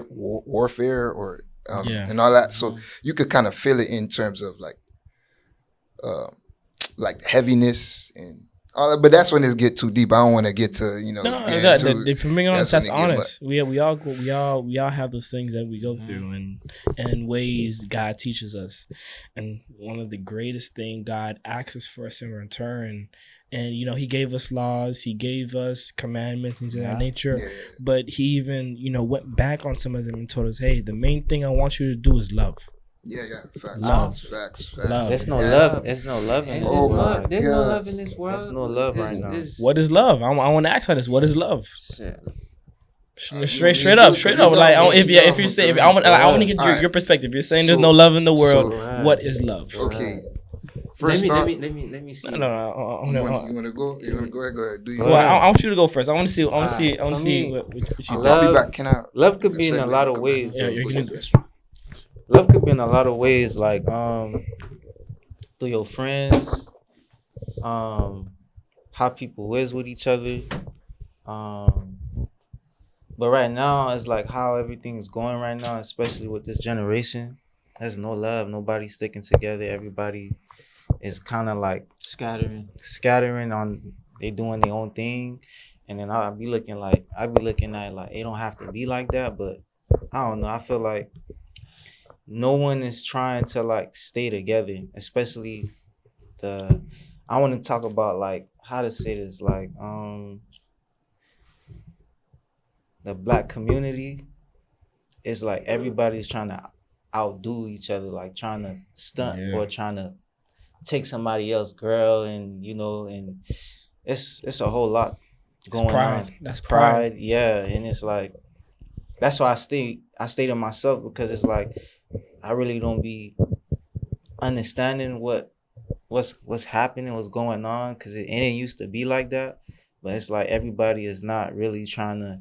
warfare or Yeah. and all that. So you could kind of feel it in terms of like heaviness and all that. But that's when it get too deep. I don't want to get to No, get into- for me, honest, that's that's when it get honest. We all have those things that we go through, and ways God teaches us. And one of the greatest thing God asks us for us in return, and He gave us laws, He gave us commandments, things of that nature. Yeah. But He even went back on some of them and told us, hey, the main thing I want you to do is love. Yeah, facts, Love. facts. Love. There's no Yeah. love. There's no love in Ain't this Oh no my world. love. There's no gosh. love in this world. There's no love right now. What is love? I want to ask her this. What is love? Shit. Straight up. Like if you're saying, I want to get Alright. your perspective. You're saying there's So- no love in the world. so- What is love? Okay. Let First me off, see. No. you want to go? You want to go ahead? Go ahead. Do you? Well, I want you to go first. I want to see. For me, what you I'll think. be back. Can I? Love could be in a Segue, lot of come ways. back. Yeah, though. you're gonna. Love could be in a lot of ways, like through your friends, how people is with each other. But right now, it's like how everything's going right now, especially with this generation. There's no love. Nobody's sticking together. Everybody is kind of like scattering on. They doing their own thing, and then I be looking at like it don't have to be like that, but I don't know. I feel like no one is trying to like stay together, especially I want to talk about like how to say this, like the black community is like everybody's trying to outdo each other, like trying to stunt or trying to take somebody else's girl, and and it's a whole lot going on. That's pride. Yeah, and it's like that's why I stay to myself, because it's like I really don't be understanding what's happening, what's going on, because it ain't used to be like that. But it's like everybody is not really trying to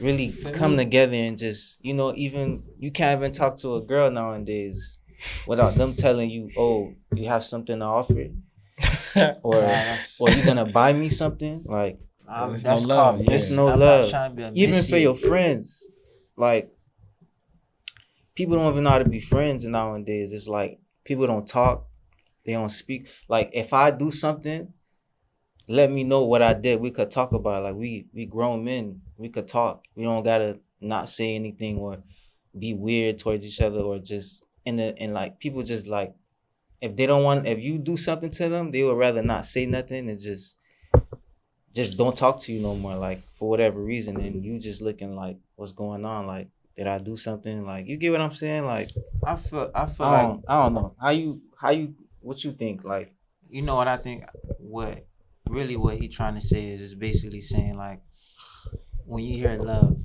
really come together and just even you can't even talk to a girl nowadays without them telling you, oh, you have something to offer, or you're gonna buy me something. Like There's no love. there's no love. Even for your friends, like people don't even know how to be friends nowadays. It's like people don't talk, they don't speak. Like if I do something, let me know what I did. We could talk about it. Like we grown men, we could talk. We don't gotta not say anything or be weird towards each other, or just and like people just like if you do something to them, they would rather not say nothing and just don't talk to you no more, like for whatever reason, and you just looking like what's going on, like did I do something, like you get what I'm saying? Like I feel like I don't know how you what you think, like what I think. What he trying to say is basically saying like when you hear love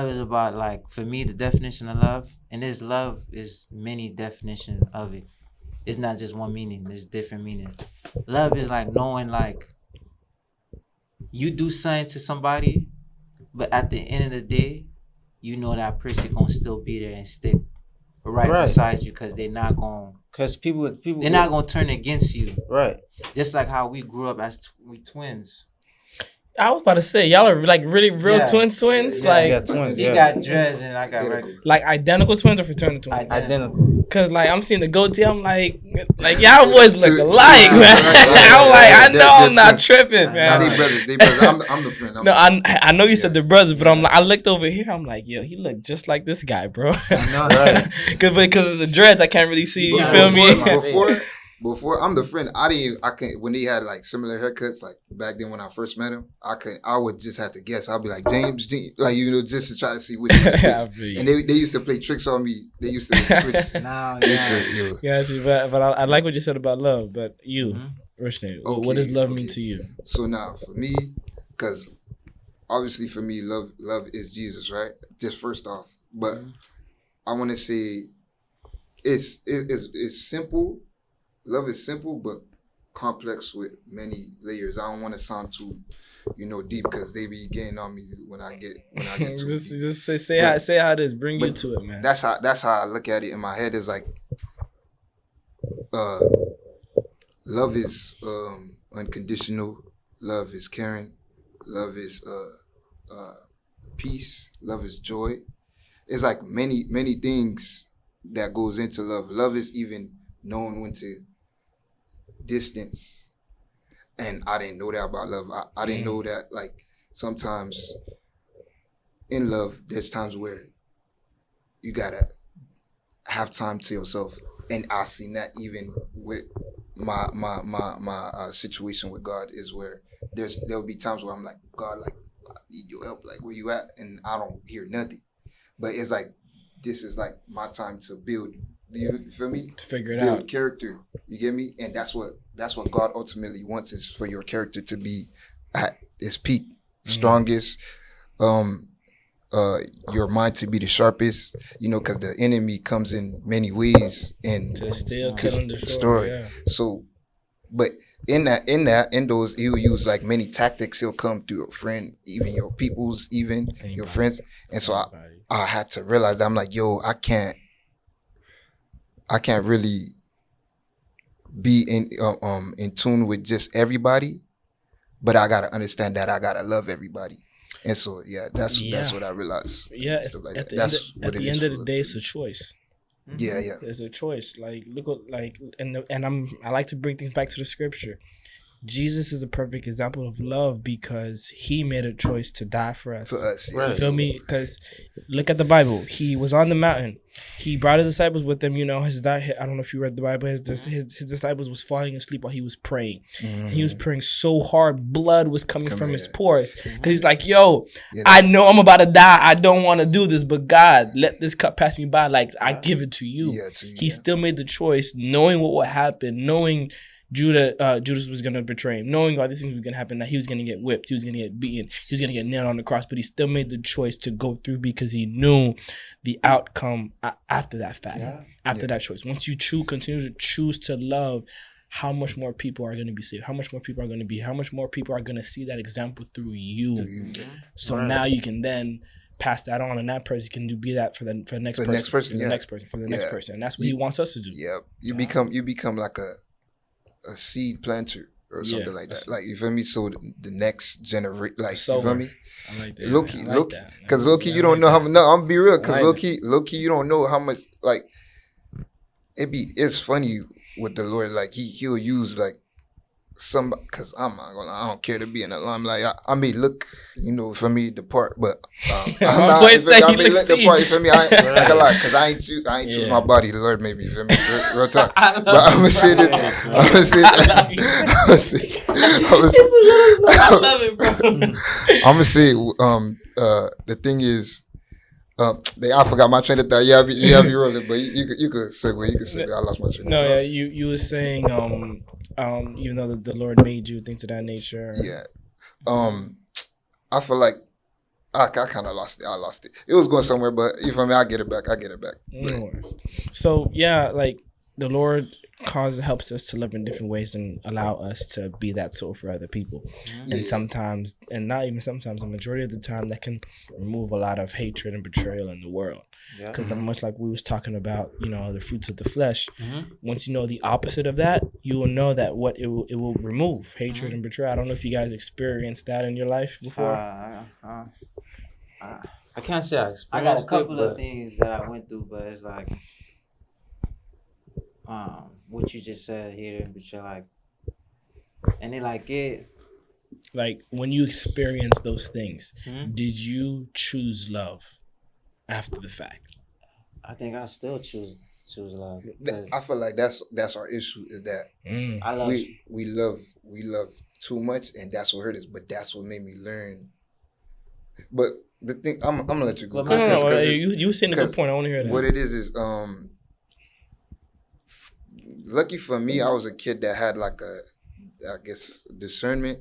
is about, like, for me, the definition of love, and this love is many definitions of it. It's not just one meaning. There's different meanings. Love is like knowing, like, you do something to somebody, but at the end of the day, you know that person gonna still be there and stick right beside you, because they're not gonna. Because people they're not gonna turn against you. Right. Just like how we grew up as we twins. I was about to say, y'all are like really real twins. Yeah. Like, Yeah, twins. He Yeah. got dreads and I got regular. like identical twins or fraternal twins. Identical. Cause like I'm seeing the goatee, I'm like y'all boys look Two- alike, two- man. I'm like, I know I'm not they're tripping, Nah, man. they brothers. I'm the friend. No, I know you said the brothers, but I'm like, I looked over here, I'm like, yo, he looked just like this guy, bro. Right. Because of the dreads, I can't really see. You feel me? Before I'm the friend, I can't, when they had like similar haircuts, like back then when I first met him, I would just have to guess. I'd be like James, like, just to try to see which. And they used to play tricks on me. They used to switch. Yeah, but I like what you said about love. But you, Rushdie, what does love mean to you? So now for me, because obviously for me, love is Jesus, right? Just first off, but I want to say it's simple. Love is simple, but complex with many layers. I don't want to sound too, deep, because they be getting on me when I get too deep. Just say how it is. Bring you to it, man. That's how I look at it in my head. Is like, love is unconditional. Love is caring. Love is peace. Love is joy. it's like many things that goes into love. Love is even knowing when to distance. And I didn't know that about love. I didn't know that, like, sometimes in love, there's times where you gotta have time to yourself. And I seen that even with my situation with God, is where there'll be times where I'm like, God, like, I need your help, like, where you at? And I don't hear nothing. But it's like, this is like my time to build. You feel me? To figure it Build out. character. You get me? And that's what God ultimately wants, is for your character to be at its peak, strongest. Your mind to be the sharpest. You know, because the enemy comes in many ways and To steal, to kill, and destroy. destroy. Yeah. So, but in those, he'll use like many tactics. He'll come through your friend, even your peoples, even your Anybody. friends. And so Anybody. I had to realize that I'm like, yo, I can't really be in tune with just everybody, but I gotta understand that I gotta love everybody. And so that's what I realized. Yeah, Stuff like at that. the That's end, what at it the is end of for the love day, for it's a me. choice. Yeah. It's a choice. Like, look what, like, and I like to bring things back to the scripture. Jesus is a perfect example of love because he made a choice to die for us. For us, Right. You feel me? Because look at the Bible. He was on the mountain. He brought his disciples with him. You know, I don't know if you read the Bible. His disciples was falling asleep while he was praying. Mhm. He was praying so hard, blood was coming from his yeah. pores. Because he's like, yo, Yeah, I that's- know I'm about to die. I don't want to do this, but God, let this cup pass me by. Like, I give it to you. Yeah, to you, He yeah. still made the choice, knowing what would happen, knowing Judas was gonna betray him, knowing all these things were gonna happen, that he was gonna get whipped, he was gonna get beaten, he was gonna get nailed on the cross, but he still made the choice to go through because he knew the outcome after that fact, after that choice. Once you continue to choose to love, how much more people are gonna be saved? How much more people are gonna see that example through you? So now you can then pass that on, and that person can be that for the next person, and that's what he wants us to do. Yeah, you become like a seed planter or something like that. Like, you feel me? So the next generation, like, you feel me? I like that. Low key, I like that. because low key, you don't know how much. No, I'm gonna be real. Because low key, you don't know how much. Like, it's funny with the Lord. Like, he'll use like somebody. Because I don't care to be in the limelight. I may look, you know, for me the part, but I may look the part. You feel me? I ain't gonna lie, because I ain't choose my body. The Lord made me. You feel me? Real talk. But I'm gonna say this. I love it, bro. I'm gonna say, the thing is, I forgot my train of thought. Yeah, I be rolling, but you could segue. You could segue. I lost my train of No, thought. yeah, you were saying, even though the Lord made you, things of that nature. Yeah. I feel like I kind of lost it. I lost it. It was going somewhere, but you feel me? I get it back. No worries. So yeah, like the Lord helps us to love in different ways and allow us to be that soul for other people. And sometimes, and not even sometimes, the majority of the time, that can remove a lot of hatred and betrayal in the world. Because much like we was talking about, you know, the fruits of the flesh, once you know the opposite of that, you will know that what it will remove hatred and betrayal. I don't know if you guys experienced that in your life before. I can't say I experienced I got a couple it, of things that I went through, but it's like what you just said here, but you're like, and then like it. Like, when you experience those things, did you choose love after the fact? I think I still choose love. I feel like that's our issue, is that I love we love too much, and that's what hurt us. But that's what made me learn. But the thing, I'm gonna let you go. No, you were saying a good point. I want to hear that. What it is lucky for me, I was a kid that had like I guess discernment,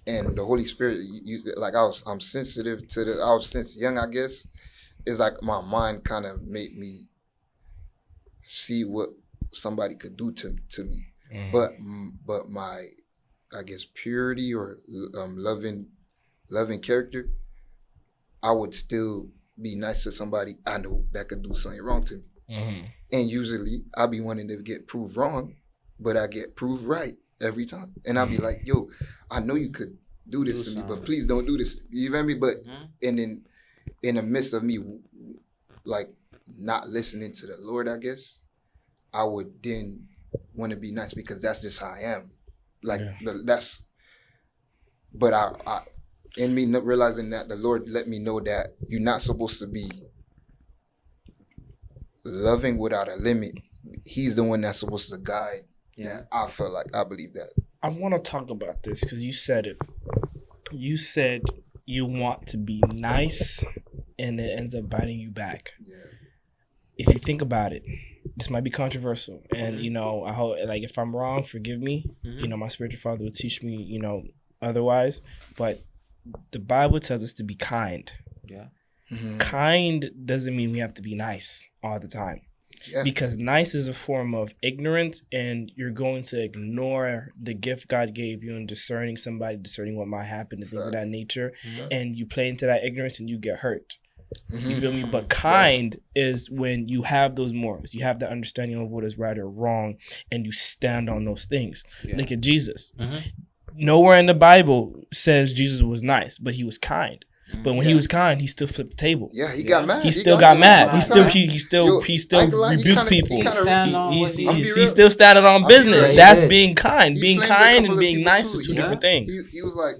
and the Holy Spirit used it. Like, I'm sensitive to I was since young, I guess. It's like my mind kind of made me see what somebody could do to me. But my, I guess, purity or loving character, I would still be nice to somebody I know that could do something wrong to me. And usually I be wanting to get proved wrong, but I get proved right every time. And I'll be like, yo, I know you could do this to me, but please don't do this. You feel me? But and then in the midst of me like not listening to the Lord, I guess, I would then want to be nice because that's just how I am. Like but I in me not realizing that the Lord let me know that you're not supposed to be loving without a limit. He's the one that's supposed to guide. Yeah, I feel like I believe that. I want to talk about this because you said it. You said you want to be nice, and it ends up biting you back. Yeah. If you think about it, this might be controversial, and you know, I hope, like, if I'm wrong, forgive me. You know, my spiritual father would teach me, you know, otherwise. But the Bible tells us to be kind. Yeah. Mm-hmm. Kind doesn't mean we have to be nice all the time. Yeah. Because nice is a form of ignorance, and you're going to ignore the gift God gave you in discerning somebody, discerning what might happen, and things of that nature. And you play into that ignorance and you get hurt. You feel me? But kind is when you have those morals, you have the understanding of what is right or wrong, and you stand on those things. Look at Jesus. Nowhere in the Bible says Jesus was nice, but he was kind. But when he was kind, he still flipped the table. Yeah, he got mad. He still got mad. He still like rebuked people. He's still standing on business. real. That's being kind. Being flamed a kind couple and of being people nice too, is two you know? different things. He was like,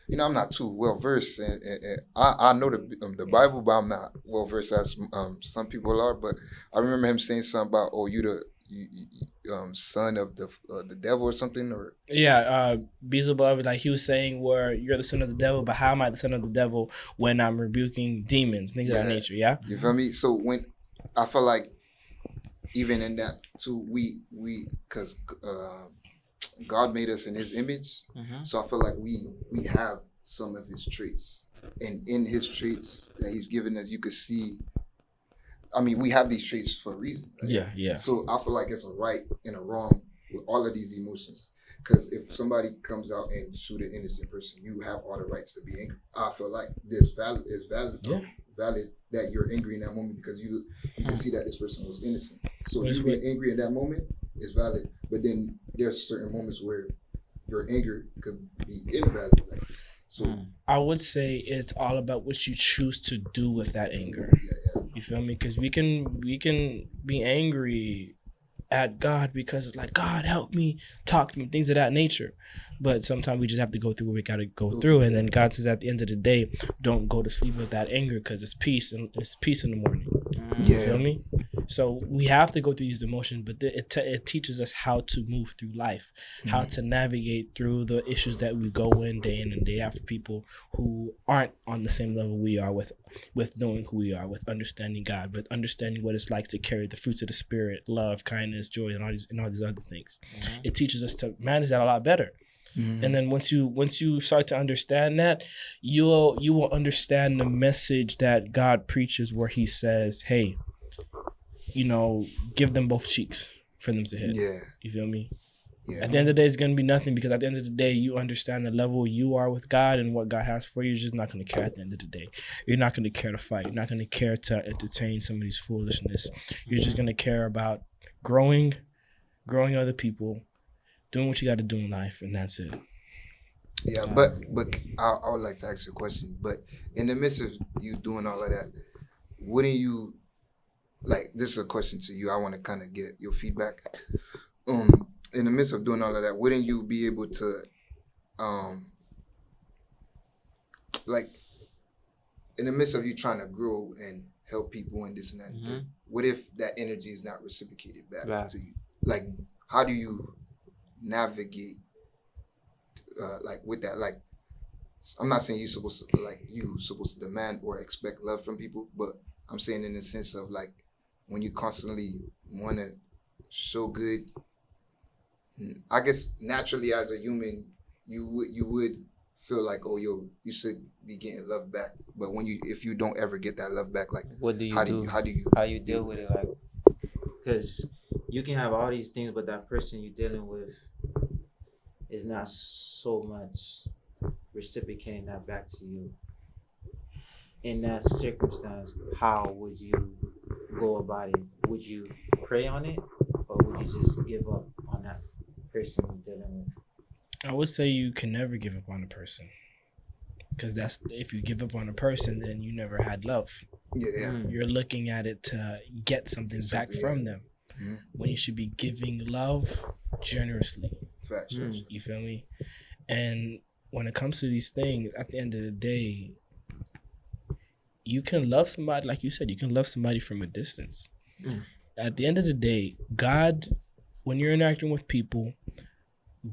you know, I'm not too well versed, and I know the Bible, but I'm not well versed as some people are. But I remember him saying something about, you the son of the devil or something, or Beelzebub, like he was saying, where you're the son of the devil, but how am I the son of the devil when I'm rebuking demons, things of that nature? Yeah, you feel me? So when I feel like even in that too, we because God made us in His image, so I feel like we have some of His traits, and in His traits that He's given us, you could see. I mean, we have these traits for a reason. Right? Yeah. So I feel like it's a right and a wrong with all of these emotions. Because if somebody comes out and shoot an innocent person, you have all the rights to be angry. I feel like it's valid that you're angry in that moment because you can see that this person was innocent. So you being angry in that moment is valid. But then there's certain moments where your anger could be invalid. So I would say it's all about what you choose to do with that anger. You feel me? Because we can be angry at God because it's like, God, help me, talk to me, things of that nature. But sometimes we just have to go through what we got to go through. And then God says at the end of the day, don't go to sleep with that anger because it's peace, and it's peace in the morning. You feel me? So we have to go through these emotions, but it teaches us how to move through life, how to navigate through the issues that we go in and day out for people who aren't on the same level we are with knowing who we are, with understanding God, with understanding what it's like to carry the fruits of the Spirit, love, kindness, joy, and all these other things. It teaches us to manage that a lot better. And then once you start to understand that, you will understand the message that God preaches, where He says, "Hey, you know, give them both cheeks for them to hit." Yeah. You feel me? Yeah. At the end of the day, it's gonna be nothing, because at the end of the day, you understand the level you are with God and what God has for you. You're just not gonna care at the end of the day. You're not gonna care to fight. You're not gonna care to entertain somebody's foolishness. You're just gonna care about growing other people, doing what you got to do in life, and that's it. Yeah, but I would like to ask you a question. But in the midst of you doing all of that, wouldn't you, like, this is a question to you, I want to kind of get your feedback. In the midst of doing all of that, wouldn't you be able to, like, in the midst of you trying to grow and help people and this and that, what if that energy is not reciprocated back to you? Like, how do you navigate, like, with that? Like, I'm not saying you're supposed to demand or expect love from people, but I'm saying in the sense of, like, when you constantly want to show good, I guess naturally as a human, you would feel like, oh, you should be getting love back. But if you don't ever get that love back, like, what do you how do? How you deal with it? Like, because you can have all these things, but that person you're dealing with is not so much reciprocating that back to you. In that circumstance, how would you go about it? Would you pray on it, or would you just give up on that person you're dealing with? I would say you can never give up on a person. because that's if you give up on a person, then you never had love. Yeah. You're looking at it to get something back from them, when you should be giving love generously. Facts. You feel me? And when it comes to these things, at the end of the day, you can love somebody, like you said, you can love somebody from a distance. At the end of the day, God, when you're interacting with people,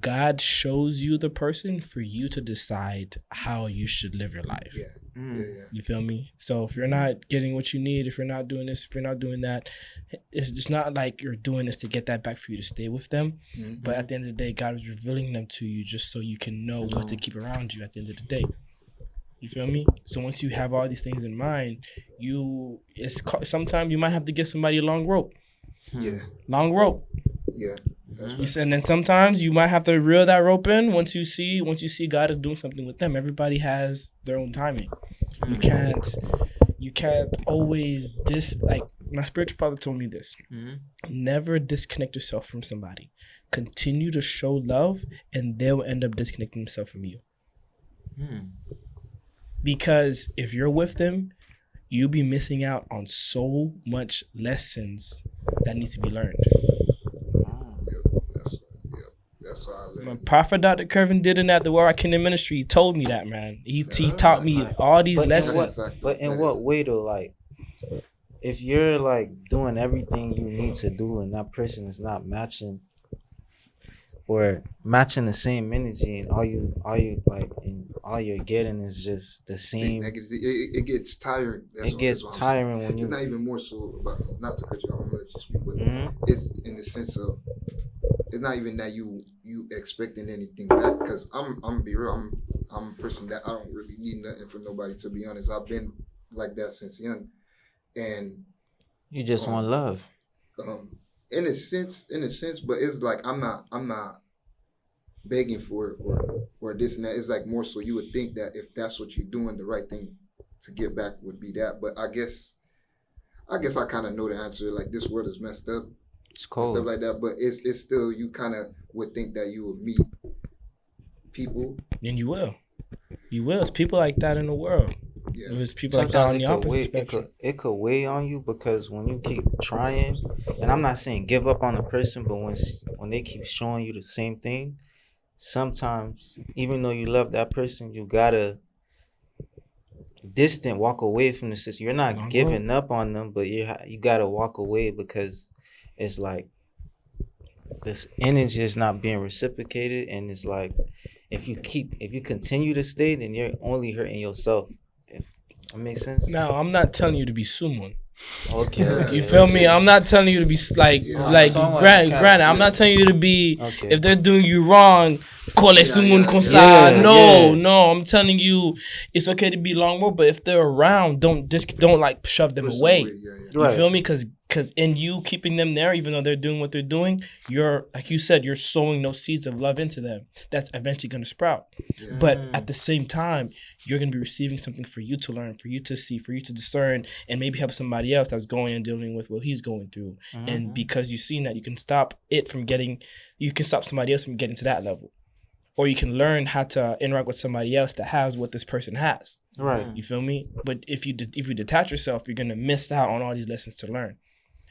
God shows you the person for you to decide how you should live your life. You feel me? So if you're not getting what you need, if you're not doing this, if you're not doing that, it's just not like you're doing this to get that back for you to stay with them. But at the end of the day, God is revealing them to you just so you can know what to keep around you at the end of the day. You feel me? So once you have all these things in mind, sometimes you might have to give somebody a long rope. Long rope. You said, and then sometimes you might have to reel that rope in once you see God is doing something with them. Everybody has their own timing. You can't always like my spiritual father told me this. Never disconnect yourself from somebody. Continue to show love, and they'll end up disconnecting themselves from you. Because if you're with them, you'll be missing out on so much lessons that need to be learned. That's what I learned. My prophet Dr. Kervin did in at the World Kingdom Ministry. He told me that, man. He taught me all these lessons. But in what way though? Like, if you're like doing everything you need to do and that person is not matching or matching the same energy, and all you like, and all you're getting is just the same. It gets tiring. It gets tiring when you. It's not even more so about, not to cut you off, I'm gonna let you speak, but it's in the sense of, it's not even that you expecting anything back. Because I'm gonna be real. I'm a person that I don't really need nothing from nobody. To be honest, I've been like that since young, and you just want love. In a sense, but it's like I'm not begging for it or this and that. It's like more so you would think that if that's what you're doing, the right thing to get back would be that. But I guess I kind of know the answer. Like, this world is messed up. It's cold. Stuff like that, but it's still, you kind of would think that you would meet people. And you will. It's people like that in the world. Yeah. There's people like that on the opposite spectrum. spectrum. It could weigh on you, because when you keep trying, and I'm not saying give up on the person, but when they keep showing you the same thing, sometimes even though you love that person, you gotta walk away from the system. You're not giving up on them, but you gotta walk away, because it's like this energy is not being reciprocated, and it's like if you continue to stay, then you're only hurting yourself. If that makes sense. Now, I'm not telling you to be someone. Okay. You feel me? I'm not telling you to be granted. I'm not telling you to be, if they're doing you wrong, call it someone consa. No, I'm telling you it's okay to be long more, but if they're around, don't like shove them away. You feel me? Because in you keeping them there, even though they're doing what they're doing, you're, like you said, you're sowing those seeds of love into them. That's eventually going to sprout. Yeah. But at the same time, you're going to be receiving something for you to learn, for you to see, for you to discern, and maybe help somebody else that's going and dealing with what he's going through. And because you've seen that, you can stop somebody else from getting to that level. Or you can learn how to interact with somebody else that has what this person has. Right. You feel me? But if you detach yourself, you're going to miss out on all these lessons to learn.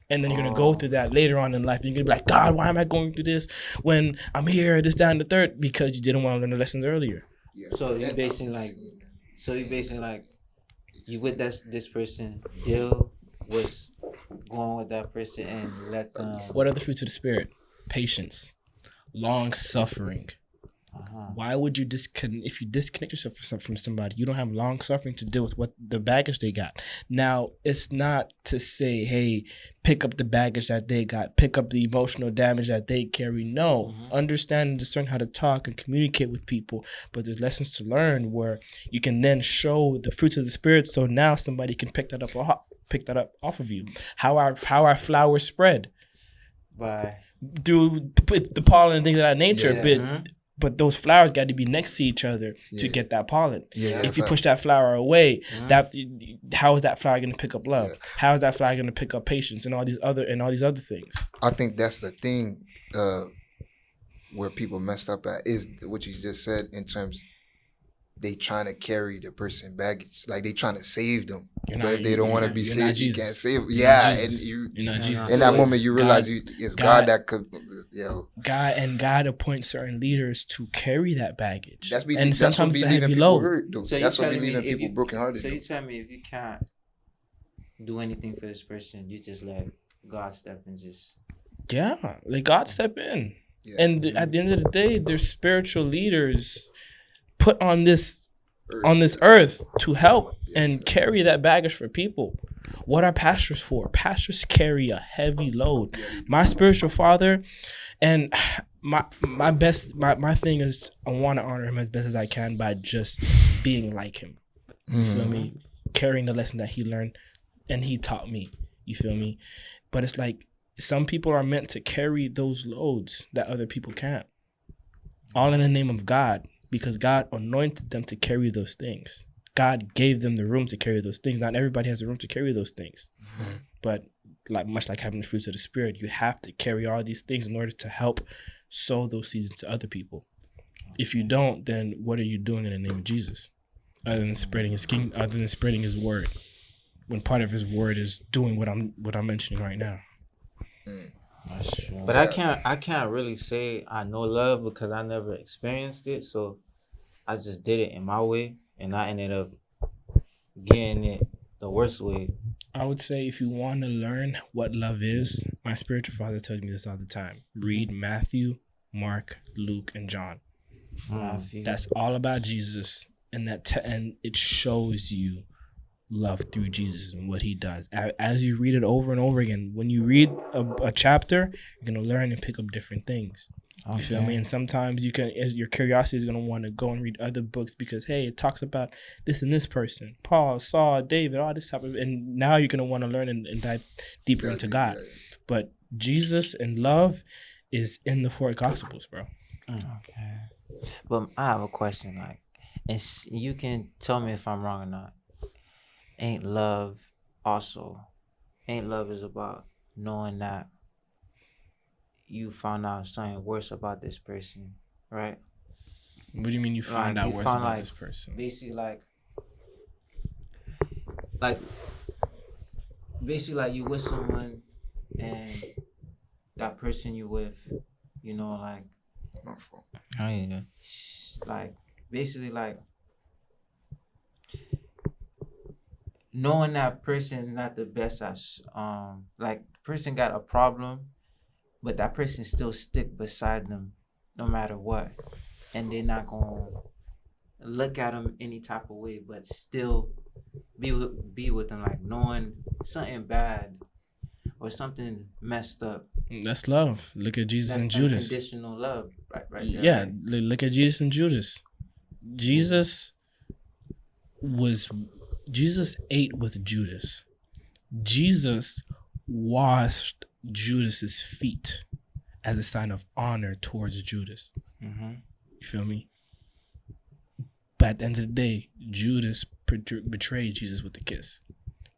And then you're going to go through that later on in life. You're going to be like, God, why am I going through this when I'm here, this, that, and the third? Because you didn't want to learn the lessons earlier. Yeah. So you basically like, you with this person, deal with going with that person and let them. What are the fruits of the spirit? Patience, long suffering. Why would you if you disconnect yourself from somebody, you don't have long suffering to deal with what the baggage they got. Now, it's not to say, hey, pick up the baggage that they got, pick up the emotional damage that they carry. No, understand and discern how to talk and communicate with people. But there's lessons to learn where you can then show the fruits of the spirit, so now somebody can pick that up off of you. How our flowers spread through the pollen and things of that nature, But those flowers got to be next to each other to get that pollen. If you push that flower away, how is that flower going to pick up love? How is that flower going to pick up patience and all these other things? I think that's the thing where people messed up at, is what you just said in terms they trying to carry the person baggage, like they trying to save them. You're But if they don't want to be you're not saved, you Jesus. can't save them. You're Yeah, not and Jesus. you You're not Jesus. in that So moment you realize it's God that could, God appoints certain leaders to carry that baggage. That's and what sometimes be it's a leaving heavy people load. hurt, though. So That's you what be telling me leaving if people you- brokenhearted. So though. you tell me if you can't do anything for this person, you just let God step and just. Yeah, let God step in. Yeah. And at the end of the day, there's spiritual leaders put on this earth to help and carry that baggage for people. What are pastors for? Pastors carry a heavy load. My spiritual father, and my thing is I want to honor him as best as I can by just being like him. You feel me? Carrying the lesson that he learned and he taught me. You feel me? But it's like some people are meant to carry those loads that other people can't. All in the name of God, because God anointed them to carry those things. God gave them the room to carry those things. Not everybody has the room to carry those things. But much like having the fruits of the Spirit, you have to carry all these things in order to help sow those seeds into other people. If you don't, then what are you doing in the name of Jesus? Other than spreading his kingdom, other than spreading his word. When part of his word is doing what I'm mentioning right now. That's true. But I can't really say I know love because I never experienced it. So I just did it in my way, and I ended up getting it the worst way. I would say if you want to learn what love is, my spiritual father tells me this all the time. Read Matthew, Mark, Luke, and John. That's all about Jesus, and and it shows you love through Jesus and what he does. As you read it over and over again, when you read a chapter, you're gonna learn and pick up different things. You feel me? And sometimes your curiosity is gonna want to go and read other books because hey, it talks about this and this person, Paul, Saul, David, all this type of, and now you're gonna want to learn and dive deeper into God. But Jesus and love is in the 4 Gospels, bro. Okay. But I have a question, like, and you can tell me if I'm wrong or not. Ain't love is about knowing that you found out something worse about this person, right? What do you mean you found out worse about this person? Basically, like you with someone and that person you with, you know, like, My fault. oh yeah, like basically like knowing that person is not the best at like person got a problem, but that person still stick beside them no matter what, and they're not gonna look at them any type of way, but still be with them, like knowing something bad or something messed up. That's love. Look at Jesus and Judas. Unconditional love, right there. Yeah, right? look at Jesus and Judas. Jesus ate with Judas. Jesus washed Judas's feet as a sign of honor towards Judas. Mm-hmm. You feel me? But at the end of the day, Judas betrayed Jesus with a kiss.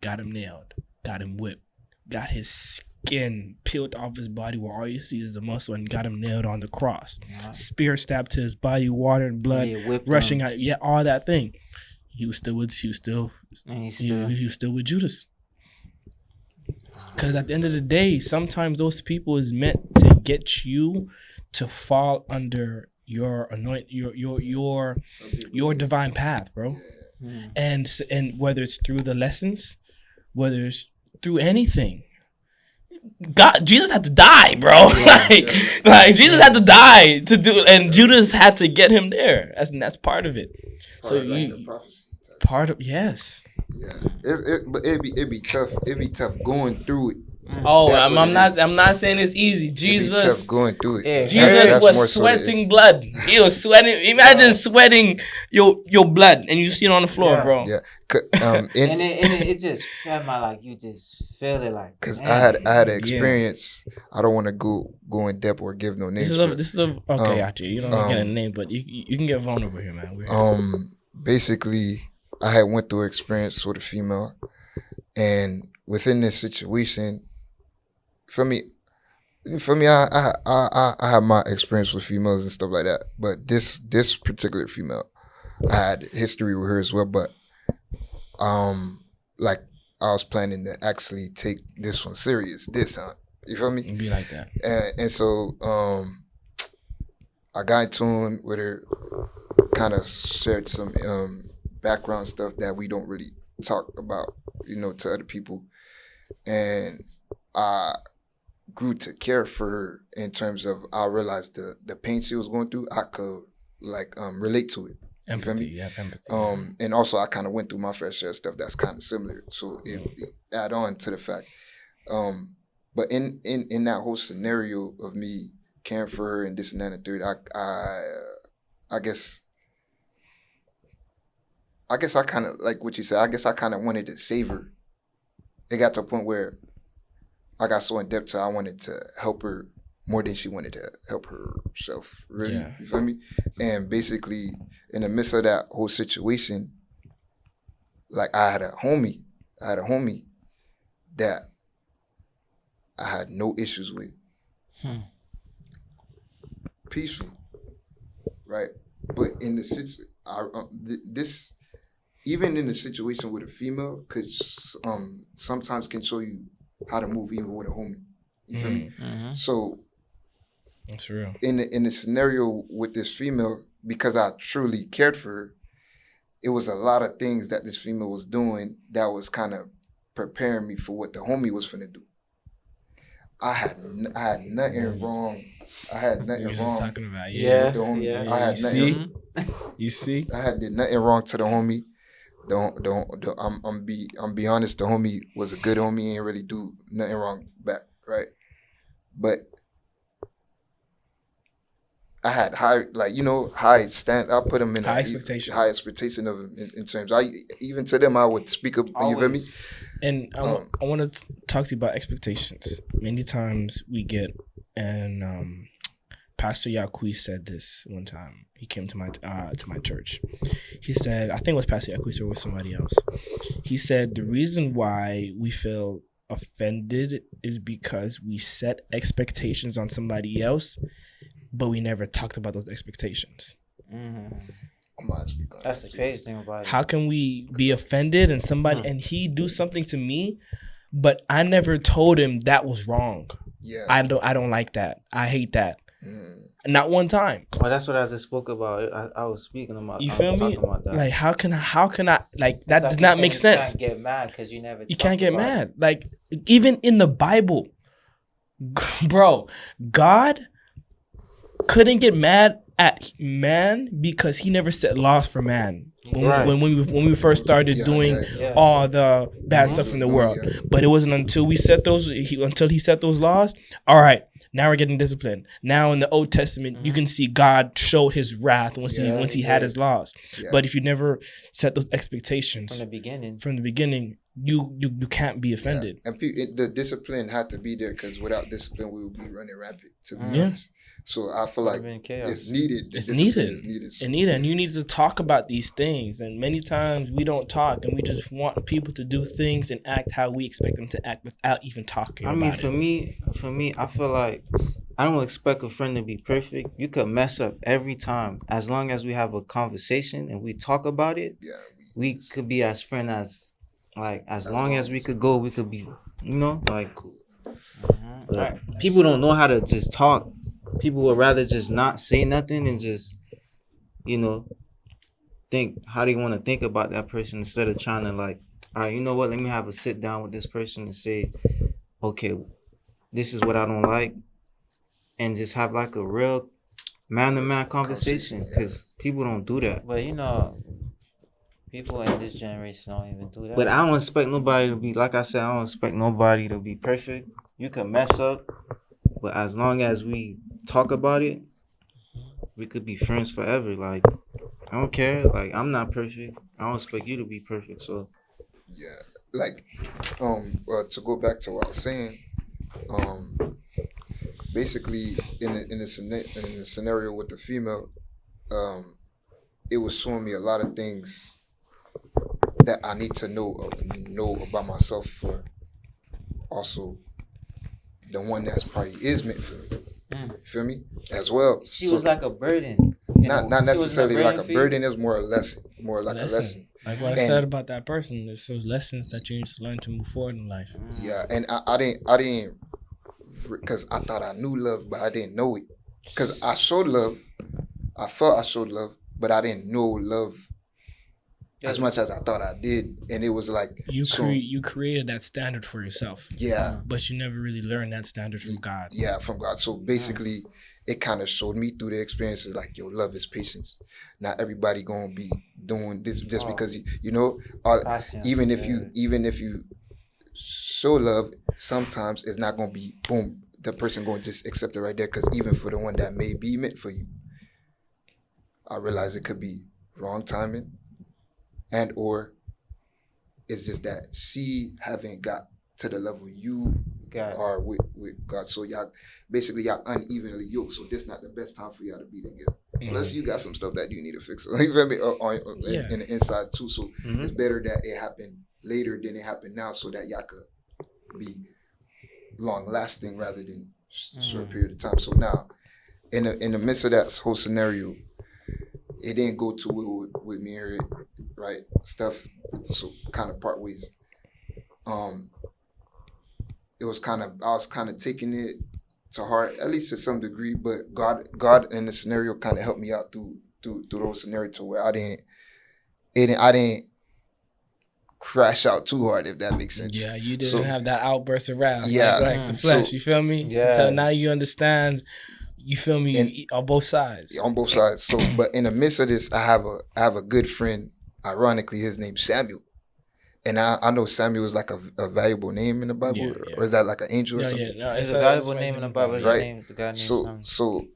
Got him nailed. Got him whipped. Got his skin peeled off his body where all you see is the muscle, and got him nailed on the cross. Yeah. Spear stabbed to his body, water and blood rushing out. Yeah, all that thing. He was still with Judas. Because at the end of the day, sometimes those people is meant to get you to fall under your your divine path, bro. Mm. And whether it's through the lessons, whether it's through anything. Jesus had to die, bro. like Jesus had to die to do, and Judas had to get him there. That's part of it. The prophecy. Yes. Yeah, but it'd be tough. It'd be tough going through it. Oh, I'm not saying it's easy. Jesus, it'd be tough going through it. Yeah. Jesus was sweating blood. He was sweating. Imagine sweating your blood and you see it on the floor, bro. Yeah. And it just felt like you just feel it like. Because I had an experience. I don't want to go in depth or give no names. Okay, actually, you don't get a name, but you can get vulnerable here, man. Basically, I had went through an experience with a female, and within this situation, for me, I have my experience with females and stuff like that. But this particular female, I had history with her as well, but like I was planning to actually take this one serious this time. You feel me? It'd be like that. And so I got in tune with her, kind of shared some background stuff that we don't really talk about, to other people. And I grew to care for her in terms of I realized the pain she was going through, I could relate to it. Empathy, You feel me? empathy. And also I kind of went through my fair share of stuff that's kind of similar. So it add on to the fact. But in that whole scenario of me caring for her and this and that and the third, I guess I kind of, like what you said, I guess I kind of wanted to save her. It got to a point where I got so in depth to I wanted to help her more than she wanted to help herself, really. Yeah. You feel me? And basically, in the midst of that whole situation, like I had a homie that I had no issues with. Peaceful, right? But in the situation, even in the situation with a female, could sometimes can show you how to move even with a homie. You feel me? So That's real. in the scenario with this female, because I truly cared for her, it was a lot of things that this female was doing that was kind of preparing me for what the homie was finna do. I had nothing wrong. I had We nothing were just wrong talking about with the homie. I had nothing. You see? I had did nothing wrong to the homie. I'm be honest. The homie was a good homie. He ain't really do nothing wrong back, right? But I had high stand. I put him in High expectations. High expectation of him in terms. Even to them, I would speak up. You feel me? And I want to talk to you about expectations. Many times we get, and Pastor Yakui said this one time. He came to my church. He said, I think it was Pastor Yakui or with somebody else. He said the reason why we feel offended is because we set expectations on somebody else, but we never talked about those expectations. That's the crazy thing about it. How can we be offended and somebody and he do something to me, but I never told him that was wrong? Yeah. I don't like that. I hate that. Not one time. Well, that's what I just spoke about. I was speaking about. You feel me? Talking about that. Like how can I like that It's does like not you make said, sense. You can't get mad because you never. You can't talked get about mad. it. Like even in the Bible, bro, God couldn't get mad at man because he never set laws for man. When we first started doing all the bad stuff in the world, but it wasn't until he set those laws. All right, now we're getting disciplined. Now in the Old Testament, you can see God showed His wrath once he had His laws. Yeah. But if you never set those expectations From the beginning, you can't be offended. And the discipline had to be there because without discipline, we would be running rampant. To be Yeah. honest, so I feel like been chaos. it's needed. The It's discipline needed. is needed. So, And you need to talk about these things. And many times we don't talk, and we just want people to do things and act how we expect them to act without even talking. I mean, about for me, I feel like I don't expect a friend to be perfect. You could mess up every time, as long as we have a conversation and we talk about it. yeah, We could be as friends as long as we could go. We could be, cool. Like, people don't know how to just talk. People would rather just not say nothing and just, think how they want to think about that person instead of trying to all right, you know what? Let me have a sit down with this person and say, okay, this is what I don't like, and just have a real man-to-man conversation because people don't do that. But people in this generation don't even do that. But I don't expect nobody to be, like I said, I don't expect nobody to be perfect. You can mess up, but as long as we talk about it, we could be friends forever. I don't care. I'm not perfect. I don't expect you to be perfect. So Yeah, to go back to what I was saying, basically in the scenario with the female, it was showing me a lot of things that I need to know about myself for also the one that's probably is meant for me. You feel me? As well. She was like a burden. not She wasn't necessarily like a for you? burden. It's more a lesson, more like a lesson. Like what I And- said about that person, there's those lessons that you need to learn to move forward in life. Yeah, and I didn't, because I thought I knew love, but I didn't know it. Because I showed love, I felt I showed love, but I didn't know love as much as I thought I did, and it was like You created that standard for yourself, yeah, but you never really learned that standard from God. yeah, from God. So basically, it kind of showed me through the experiences like, yo, love is patience. Not everybody gonna be doing this just because you know. Even if you show love, sometimes it's not gonna be boom. The person gonna just accept it right there. Because even for the one that may be meant for you, I realize it could be wrong timing, and or it's just that she haven't got to the level you are with God. So y'all unevenly yoked. So this not the best time for y'all to be together. Plus you got some stuff that you need to fix. You feel me? In the inside too. So it's better that it happened later than it happened now, so that y'all could be long lasting rather than short period of time. So now, in the midst of that whole scenario, it didn't go too well with me and her, right? Stuff, so kind of part ways. It was I was kind of taking it to heart, at least to some degree, but God in the scenario kind of helped me out through the whole scenario to where I didn't crash out too hard, if that makes sense. Yeah, you didn't have that outburst of wrath. Yeah. Like the flesh, you feel me? Yeah. So now you understand, you feel me, on both sides. On both sides. So, but in the midst of this, I have a good friend. Ironically, his name's Samuel, and I know Samuel is like a valuable name in the Bible, or is that like an angel or something? No, It's a valuable name in the Bible. Right. The guy named So,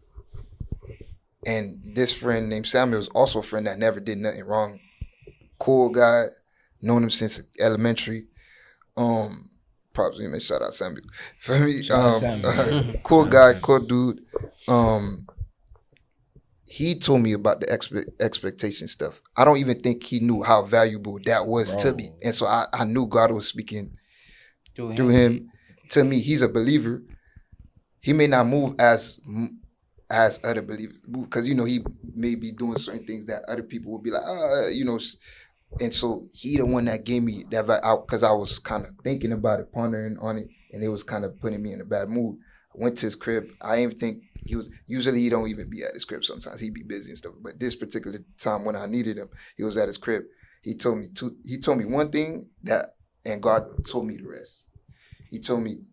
and this friend named Samuel is also a friend that never did nothing wrong. Cool guy, known him since elementary. Probably even shout out Samuel. For me, Shout out Samuel. cool guy, cool dude. He told me about the expectation stuff. I don't even think he knew how valuable that was to me. And so I knew God was speaking through him to me. He's a believer. He may not move as other believers, because he may be doing certain things that other people would be like, and so he the one that gave me that out, because I was kind of thinking about it, pondering on it, and it was kind of putting me in a bad mood. I went to his crib. I didn't even think usually he don't even be at his crib. Sometimes he'd be busy and stuff. But this particular time when I needed him, he was at his crib. He told me one thing and God told me the rest. He told me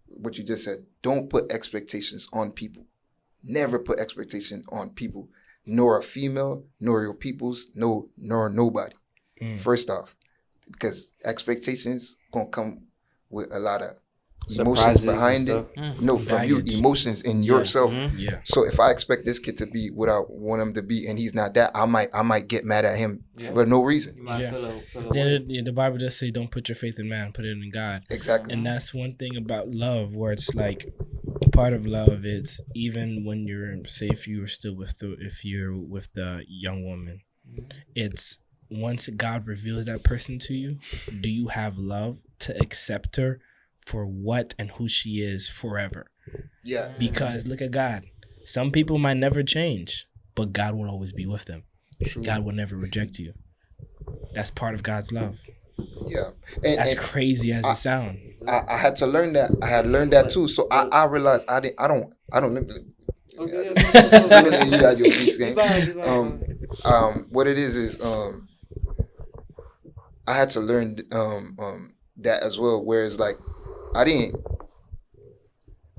what you just said. Don't put expectations on people. Never put expectation on people, nor a female, nor your peoples, nor nobody. First off, because expectations gonna come with a lot of emotions behind it. No, from you, emotions in yourself. Yeah. So if I expect this kid to be what I want him to be, and he's not that, I might get mad at him for no reason. You might feel The Bible does say, "Don't put your faith in man, put it in God." Exactly. And that's one thing about love, where it's like part of love is even when you're, say, if you're with the young woman, it's once God reveals that person to you, do you have love to accept her for what and who she is forever? Yeah. Because look at God. Some people might never change, but God will always be with them. True. God will never reject you. That's part of God's love. Yeah. As crazy as it sounds. I had to learn that. I had learned that too. So I realized I don't you got your piece, gang. What it is I had to learn that as well. Whereas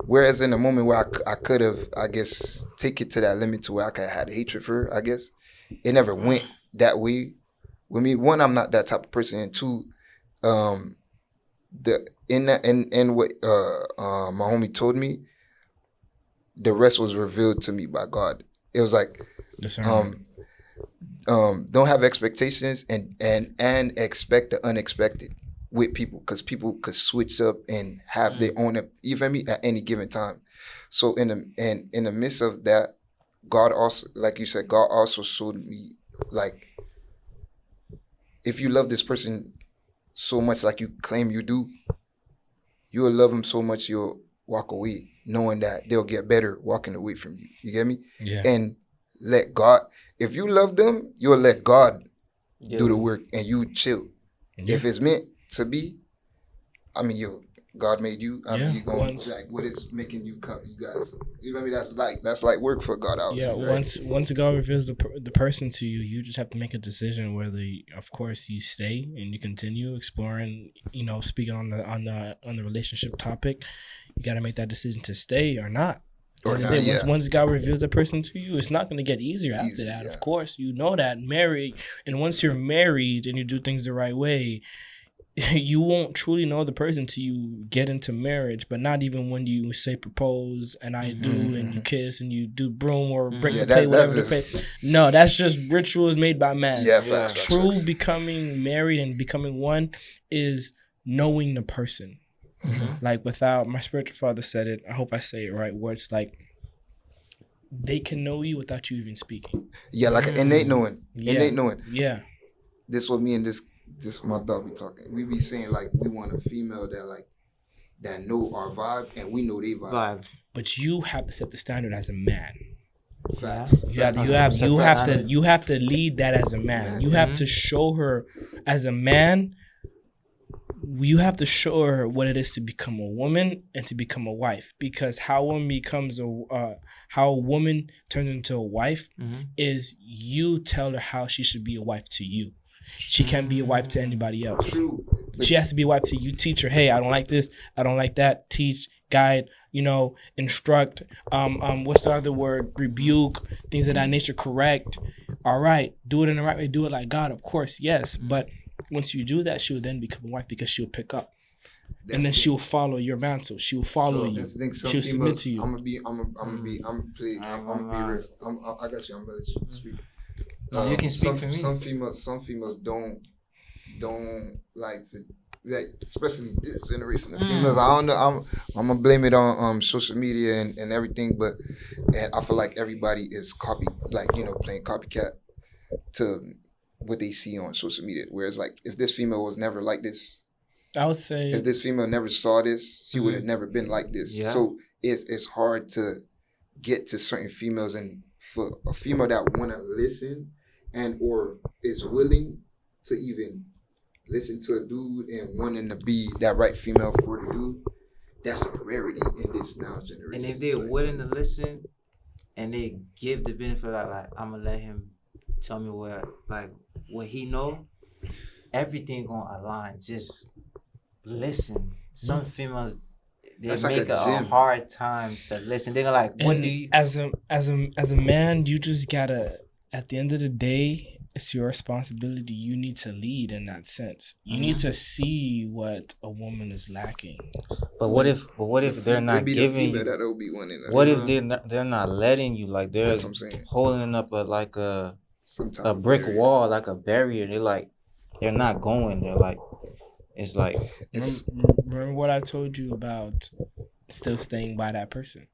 whereas in the moment where I could have, I guess, take it to that limit to where I could have had hatred for her, I guess, it never went that way with me. One, I'm not that type of person, and two, what my homie told me, the rest was revealed to me by God. It was like, don't have expectations and expect the unexpected with people, because people could switch up and have their own, you feel me, at any given time. So in the midst of that, God also, like you said, God also showed me, like, if you love this person so much like you claim you do, you'll love them so much you'll walk away knowing that they'll get better walking away from you. You get me? Yeah. And let God. If you love them, you'll let God Yeah. do the work and you chill. Yeah. If it's meant to be, I mean, God made you. I mean, Yeah, you going once- like what is making you come, you guys. You know what I mean? That's like work for God. I would Yeah, say, right? once God reveals the person to you, you just have to make a decision whether, of course, you stay and you continue exploring. Speaking on the relationship topic, you got to make that decision to stay or not. Or And not, then yeah. once God reveals the person to you, it's not going to get easier after Easy, that. yeah. Of course, you know that married, and once you're married and you do things the right way, you won't truly know the person till you get into marriage. But not even when you say propose and I do and you kiss and you do broom or break Yeah, the plate, whatever that's the just, plate. No, that's just rituals made by man. yeah, Yeah. facts. True becoming married and becoming one is knowing the person. Like without, my spiritual father said it, I hope I say it right, where it's like they can know you without you even speaking. Yeah, like an innate knowing. Yeah. Innate knowing. Yeah. This what me and this my dog be talking. We be saying like we want a female that know our vibe and we know they vibe. But you have to set the standard as a man. Facts. You have Facts. you have to lead that as a man. You have to show her as a man. You have to show her what it is to become a woman and to become a wife. Because how a woman turns into a wife is you tell her how she should be a wife to you. She can't be a wife to anybody else. True. She has to be a wife to you. Teach her, hey, I don't like this, I don't like that. Teach, guide, instruct. What's the other word? Rebuke, things of that nature. Correct. All right, do it in the right way. Do it like God, of course, yes. But once you do that, she will then become a wife because she will pick up, and then she will follow your mantle. She will follow you. That's the thing. Some She'll submit females, to you. I'm gonna be real. I got you. I'm gonna speak. No, you can speak some, for me. Some females don't like to, like, especially this generation of females. I don't know. I'm gonna blame it on social media and everything, but I feel like everybody is playing copycat to what they see on social media. Whereas like if this female was never like this, I would say if this female never saw this, she would have never been like this. Yeah. So it's hard to get to certain females, and for a female that want to listen and or is willing to even listen to a dude and wanting to be that right female for the dude, that's a rarity in this now generation. And if they're Like, willing to listen and they give the benefit of like I'm gonna let him tell me what he know, everything gonna align. Just listen. Some females they That's like make a a gym. hard time to listen. They're like, what and do you as a man, you just gotta, at the end of the day, it's your responsibility. You need to lead in that sense. You need to see what a woman is lacking. But what if they're not it'd be the giving female you? that'll be wanting that. What if they're not letting you? Like they're That's what I'm saying. holding up a Some type a of brick barrier. wall, like a barrier. They're not going. They're like, it's like It's, Remember what I told you about still staying by that person.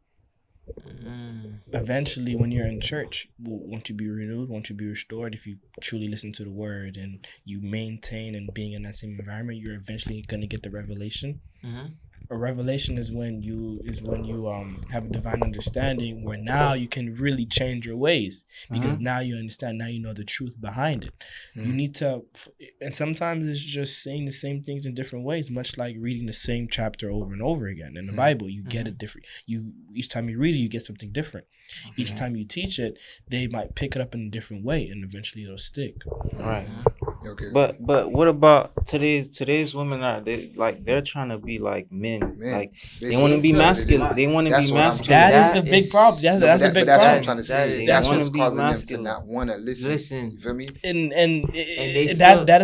Eventually, when you're in church, won't you be renewed? Won't you be restored? If you truly listen to the word and you maintain and being in that same environment, you're eventually going to get the revelation. A revelation is when you have a divine understanding where now you can really change your ways because now you understand, now you know the truth behind it. You need to, and sometimes it's just saying the same things in different ways, much like reading the same chapter over and over again in the Bible. You get it different. Each time you read it, you get something different. Each time you teach it, they might pick it up in a different way, and eventually it'll stick. right. okay. But what about today's women? They're trying to be like men. Like they want to be masculine. They want to That's be what I'm masculine. trying to That say. is the big problem. That's a big That's what I'm problem. trying to That say. is- That's they what's wanna be causing them to masculine. not want to listen. Listen. You feel me? And they that feel- that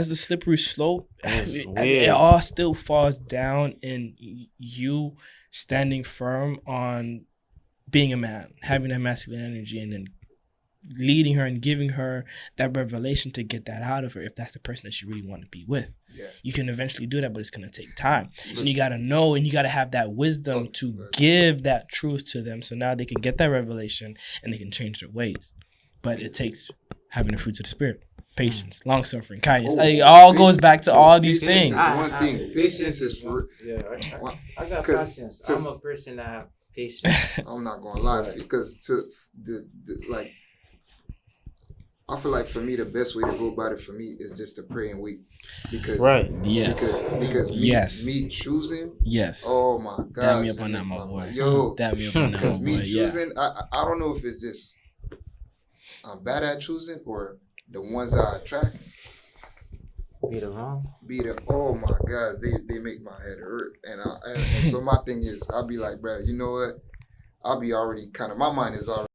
is a slippery slope. It's It weird. all still falls down in you standing firm on being a man, having that masculine energy, and then leading her and giving her that revelation to get that out of her if that's the person that you really want to be with. Yeah. You can eventually do that, but it's going to take time. And you got to know and you got to have that wisdom to give that truth to them so now they can get that revelation and they can change their ways. But it takes having the fruits of the Spirit, patience, long-suffering, kindness. It all goes back to all these Patience things. is one thing. Patience is for Yeah, What? I got 'Cause- patience. so- I'm a person that have Patient. I'm not gonna lie, Right. because like, I feel like for me the best way to go about it for me is just to pray and wait, because Right. Yes. because me, Yes. me choosing, Yes. oh my god, Dab me up on that, my boy. yo, Dab me up on that, my because me boy. Yeah. choosing, I don't know if it's just I'm bad at choosing or the ones I attract Be the wrong. oh my god, they make my head hurt, and so my thing is I'll be like, bro, you know what, I'll be already kind of, my mind is already